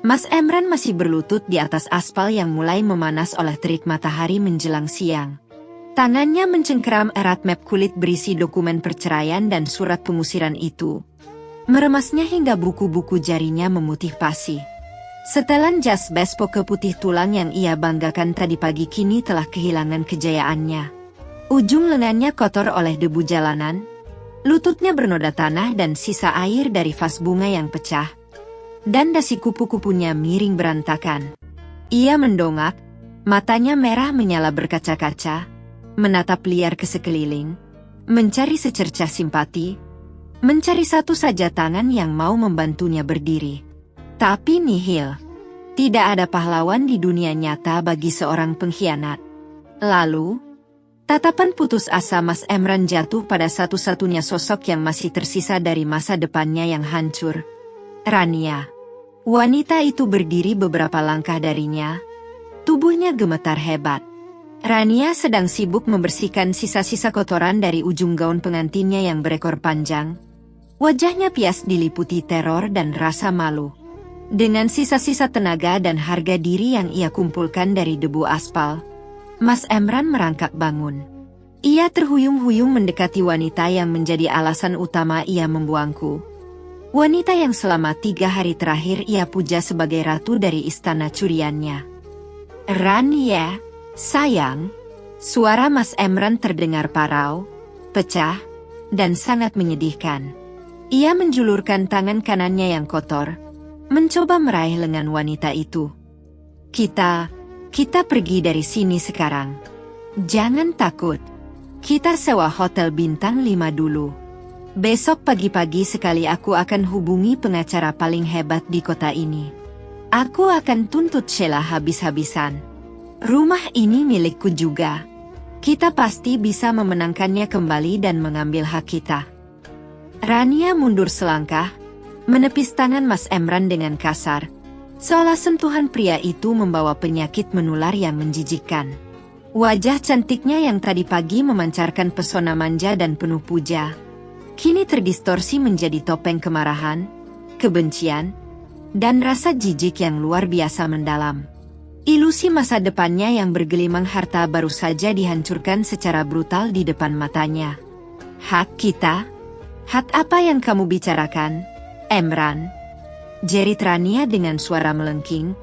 Mas Emran masih berlutut di atas aspal yang mulai memanas oleh terik matahari menjelang siang. Tangannya mencengkeram erat map kulit berisi dokumen perceraian dan surat pengusiran itu, meremasnya hingga buku-buku jarinya memutih pasi. Setelan jas bespoke putih tulang yang ia banggakan tadi pagi kini telah kehilangan kejayaannya. Ujung lengannya kotor oleh debu jalanan, lututnya bernoda tanah dan sisa air dari vas bunga yang pecah, dan dasi kupu-kupunya miring berantakan. Ia mendongak, matanya merah menyala berkaca-kaca, menatap liar ke sekeliling, mencari secercah simpati, mencari satu saja tangan yang mau membantunya berdiri. Tapi nihil. Tidak ada pahlawan di dunia nyata bagi seorang pengkhianat. Lalu, tatapan putus asa Mas Emran jatuh pada satu-satunya sosok yang masih tersisa dari masa depannya yang hancur. Rania. Wanita itu berdiri beberapa langkah darinya. Tubuhnya gemetar hebat. Rania sedang sibuk membersihkan sisa-sisa kotoran dari ujung gaun pengantinnya yang berekor panjang. Wajahnya pias diliputi teror dan rasa malu. Dengan sisa-sisa tenaga dan harga diri yang ia kumpulkan dari debu aspal, Mas Emran merangkak bangun. Ia terhuyung-huyung mendekati wanita yang menjadi alasan utama ia membuangku. Wanita yang selama 3 hari terakhir ia puja sebagai ratu dari istana curiannya. Rania, sayang. Suara Mas Emran terdengar parau, pecah, dan sangat menyedihkan. Ia menjulurkan tangan kanannya yang kotor, mencoba meraih lengan wanita itu. Kita pergi dari sini sekarang. Jangan takut. Kita sewa hotel bintang 5 dulu. Besok pagi-pagi sekali aku akan hubungi pengacara paling hebat di kota ini. Aku akan tuntut Sheila habis-habisan. Rumah ini milikku juga. Kita pasti bisa memenangkannya kembali dan mengambil hak kita. Rania mundur selangkah, menepis tangan Mas Emran dengan kasar, seolah sentuhan pria itu membawa penyakit menular yang menjijikkan. Wajah cantiknya yang tadi pagi memancarkan pesona manja dan penuh puja, kini terdistorsi menjadi topeng kemarahan, kebencian, dan rasa jijik yang luar biasa mendalam. Ilusi masa depannya yang bergelimang harta baru saja dihancurkan secara brutal di depan matanya. Hak kita? Hak apa yang kamu bicarakan, Emran? jerit Rania dengan suara melengking.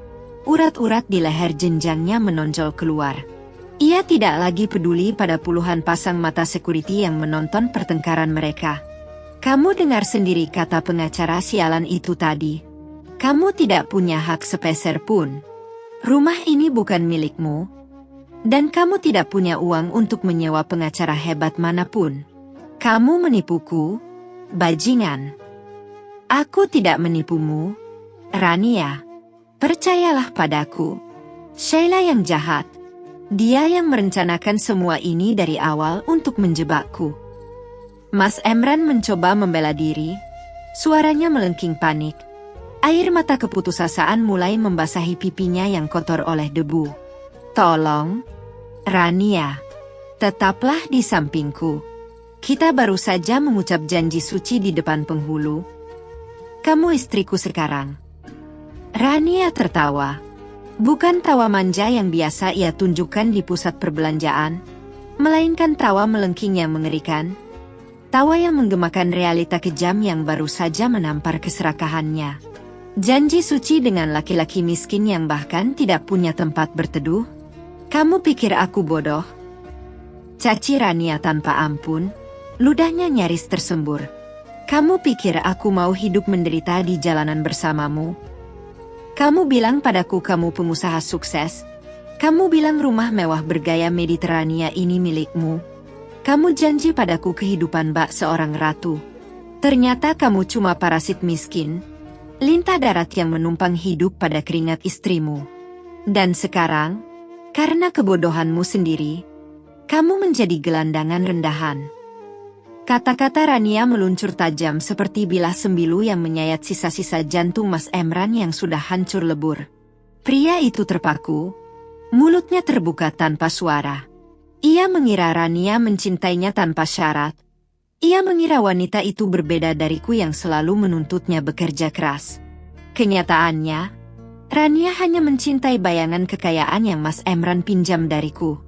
Urat-urat di leher jenjangnya menonjol keluar. Ia tidak lagi peduli pada puluhan pasang mata security yang menonton pertengkaran mereka. Kamu dengar sendiri kata pengacara sialan itu tadi. Kamu tidak punya hak sepeser pun. Rumah ini bukan milikmu. Dan kamu tidak punya uang untuk menyewa pengacara hebat manapun. Kamu menipuku, bajingan. Aku tidak menipumu, Rania. Percayalah padaku. Sheila yang jahat. Dia yang merencanakan semua ini dari awal untuk menjebakku. Mas Emran mencoba membela diri. Suaranya melengking panik. Air mata keputusasaan mulai membasahi pipinya yang kotor oleh debu. Tolong, Rania. Tetaplah di sampingku. Kita baru saja mengucap janji suci di depan penghulu. Kamu istriku sekarang. Rania tertawa. Bukan tawa manja yang biasa ia tunjukkan di pusat perbelanjaan, melainkan tawa melengking yang mengerikan. Tawa yang menggemakan realita kejam yang baru saja menampar keserakahannya. Janji suci dengan laki-laki miskin yang bahkan tidak punya tempat berteduh. Kamu pikir aku bodoh? Caci Rania tanpa ampun, ludahnya nyaris tersembur. Kamu pikir aku mau hidup menderita di jalanan bersamamu? Kamu bilang padaku kamu pengusaha sukses. Kamu bilang rumah mewah bergaya Mediterania ini milikmu. Kamu janji padaku kehidupan bak seorang ratu. Ternyata kamu cuma parasit miskin, lintah darat yang menumpang hidup pada keringat istrimu. Dan sekarang, karena kebodohanmu sendiri, kamu menjadi gelandangan rendahan. Kata-kata Rania meluncur tajam seperti bilah sembilu yang menyayat sisa-sisa jantung Mas Emran yang sudah hancur lebur. Pria itu terpaku, mulutnya terbuka tanpa suara. Ia mengira Rania mencintainya tanpa syarat. Ia mengira wanita itu berbeda dariku yang selalu menuntutnya bekerja keras. Kenyataannya, Rania hanya mencintai bayangan kekayaan yang Mas Emran pinjam dariku.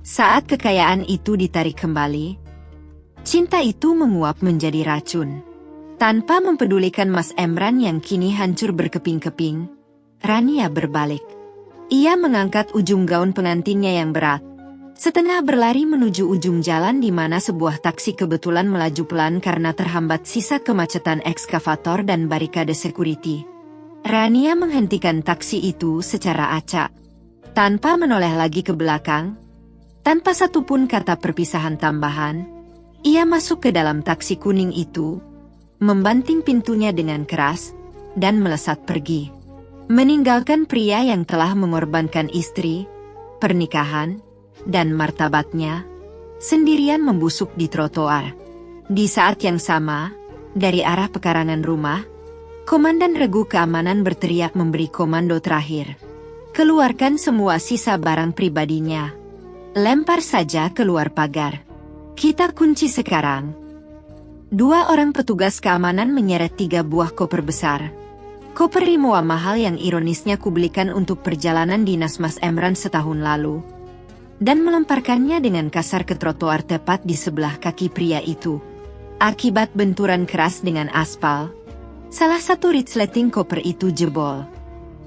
Saat kekayaan itu ditarik kembali, cinta itu menguap menjadi racun. Tanpa mempedulikan Mas Emran yang kini hancur berkeping-keping, Rania berbalik. Ia mengangkat ujung gaun pengantinnya yang berat. Setengah berlari menuju ujung jalan di mana sebuah taksi kebetulan melaju pelan karena terhambat sisa kemacetan ekskavator dan barikade security. Rania menghentikan taksi itu secara acak. Tanpa menoleh lagi ke belakang, tanpa satupun kata perpisahan tambahan, ia masuk ke dalam taksi kuning itu, membanting pintunya dengan keras, dan melesat pergi. Meninggalkan pria yang telah mengorbankan istri, pernikahan, dan martabatnya, sendirian membusuk di trotoar. Di saat yang sama, dari arah pekarangan rumah, Komandan Regu Keamanan berteriak memberi komando terakhir. Keluarkan semua sisa barang pribadinya. Lempar saja keluar pagar. Kita kunci sekarang. 2 orang petugas keamanan menyeret 3 buah koper besar. Koper Rimowa mahal yang ironisnya kubelikan untuk perjalanan dinas Mas Emran setahun lalu. Dan melemparkannya dengan kasar ke trotoar tepat di sebelah kaki pria itu. Akibat benturan keras dengan aspal, salah satu resleting koper itu jebol.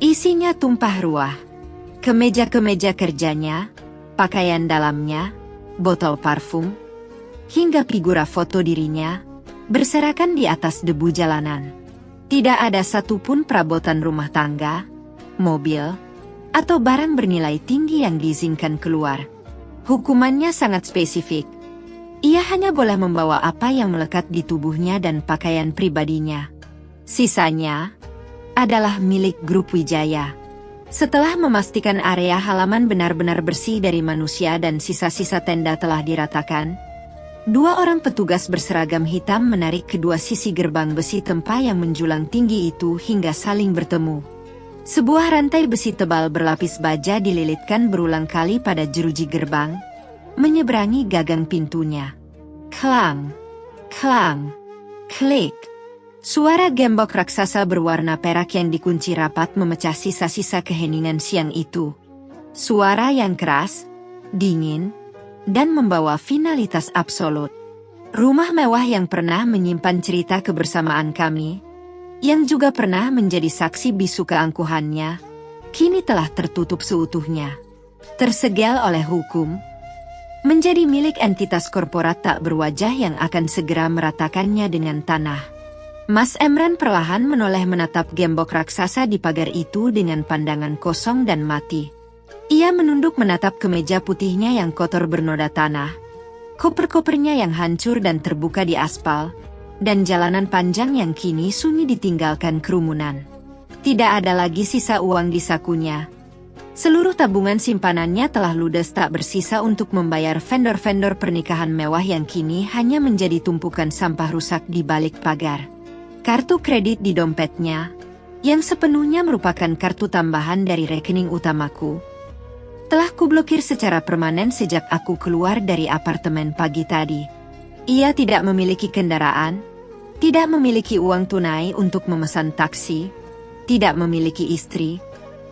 Isinya tumpah ruah. Kemeja-kemeja kerjanya, pakaian dalamnya, botol parfum, hingga figura foto dirinya, berserakan di atas debu jalanan. Tidak ada satupun perabotan rumah tangga, mobil, atau barang bernilai tinggi yang diizinkan keluar. Hukumannya sangat spesifik. Ia hanya boleh membawa apa yang melekat di tubuhnya dan pakaian pribadinya. Sisanya adalah milik grup Wijaya. Setelah memastikan area halaman benar-benar bersih dari manusia dan sisa-sisa tenda telah diratakan, 2 orang petugas berseragam hitam menarik kedua sisi gerbang besi tempa yang menjulang tinggi itu hingga saling bertemu. Sebuah rantai besi tebal berlapis baja dililitkan berulang kali pada jeruji gerbang, menyeberangi gagang pintunya. Klang, klang, klik. Suara gembok raksasa berwarna perak yang dikunci rapat memecah sisa-sisa keheningan siang itu. Suara yang keras, dingin, dan membawa finalitas absolut. Rumah mewah yang pernah menyimpan cerita kebersamaan kami, yang juga pernah menjadi saksi bisu keangkuhannya, kini telah tertutup seutuhnya. Tersegel oleh hukum, menjadi milik entitas korporat tak berwajah yang akan segera meratakannya dengan tanah. Mas Emran perlahan menoleh menatap gembok raksasa di pagar itu dengan pandangan kosong dan mati. Ia menunduk menatap kemeja putihnya yang kotor bernoda tanah, koper-kopernya yang hancur dan terbuka di aspal, dan jalanan panjang yang kini sunyi ditinggalkan kerumunan. Tidak ada lagi sisa uang di sakunya. Seluruh tabungan simpanannya telah ludes tak bersisa untuk membayar vendor-vendor pernikahan mewah yang kini hanya menjadi tumpukan sampah rusak di balik pagar. Kartu kredit di dompetnya, yang sepenuhnya merupakan kartu tambahan dari rekening utamaku, telah kublokir secara permanen sejak aku keluar dari apartemen pagi tadi. Ia tidak memiliki kendaraan, tidak memiliki uang tunai untuk memesan taksi, tidak memiliki istri,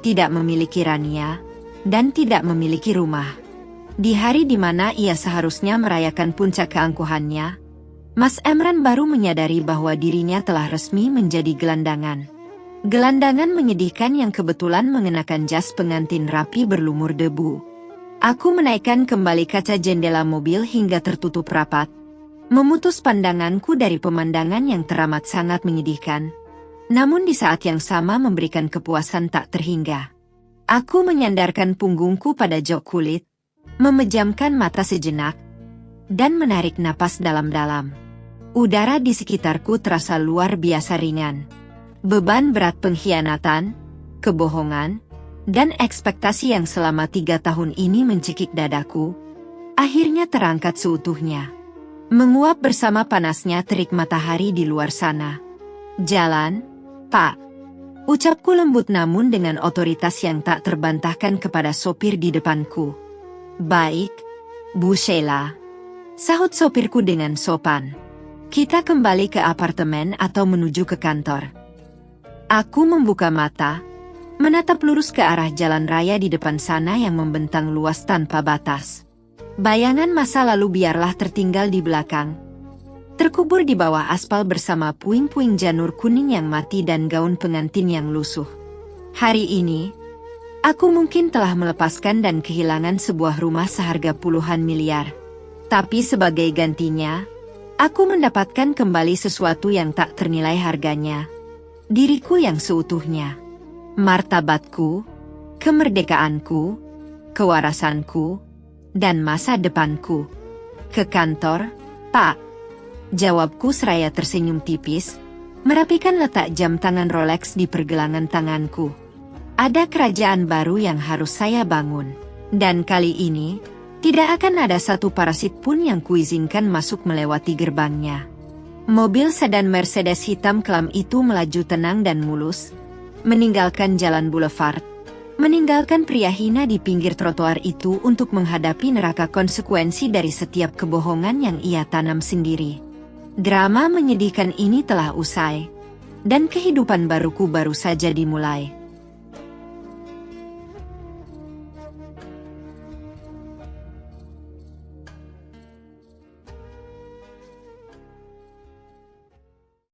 tidak memiliki Rania, dan tidak memiliki rumah. Di hari di mana ia seharusnya merayakan puncak keangkuhannya, Mas Emran baru menyadari bahwa dirinya telah resmi menjadi gelandangan. Gelandangan menyedihkan yang kebetulan mengenakan jas pengantin rapi berlumur debu. Aku menaikkan kembali kaca jendela mobil hingga tertutup rapat, memutus pandanganku dari pemandangan yang teramat sangat menyedihkan, namun di saat yang sama memberikan kepuasan tak terhingga. Aku menyandarkan punggungku pada jok kulit, memejamkan mata sejenak, dan menarik napas dalam-dalam. Udara di sekitarku terasa luar biasa ringan. Beban berat pengkhianatan, kebohongan, dan ekspektasi yang selama 3 tahun ini mencekik dadaku, akhirnya terangkat seutuhnya. Menguap bersama panasnya terik matahari di luar sana. "Jalan, Pak," ucapku lembut namun dengan otoritas yang tak terbantahkan kepada sopir di depanku. "Baik, Bu Sheila," sahut sopirku dengan sopan. "Kita kembali ke apartemen atau menuju ke kantor?" Aku membuka mata, menatap lurus ke arah jalan raya di depan sana yang membentang luas tanpa batas. Bayangan masa lalu biarlah tertinggal di belakang, terkubur di bawah aspal bersama puing-puing janur kuning yang mati dan gaun pengantin yang lusuh. Hari ini, aku mungkin telah melepaskan dan kehilangan sebuah rumah seharga puluhan miliar. Tapi sebagai gantinya, aku mendapatkan kembali sesuatu yang tak ternilai harganya. Diriku yang seutuhnya, martabatku, kemerdekaanku, kewarasanku, dan masa depanku. "Ke kantor, Pak," jawabku seraya tersenyum tipis, merapikan letak jam tangan Rolex di pergelangan tanganku. Ada kerajaan baru yang harus saya bangun, dan kali ini, tidak akan ada satu parasit pun yang kuizinkan masuk melewati gerbangnya. Mobil sedan Mercedes hitam kelam itu melaju tenang dan mulus, meninggalkan jalan boulevard, meninggalkan pria hina di pinggir trotoar itu untuk menghadapi neraka konsekuensi dari setiap kebohongan yang ia tanam sendiri. Drama menyedihkan ini telah usai, dan kehidupan baruku baru saja dimulai.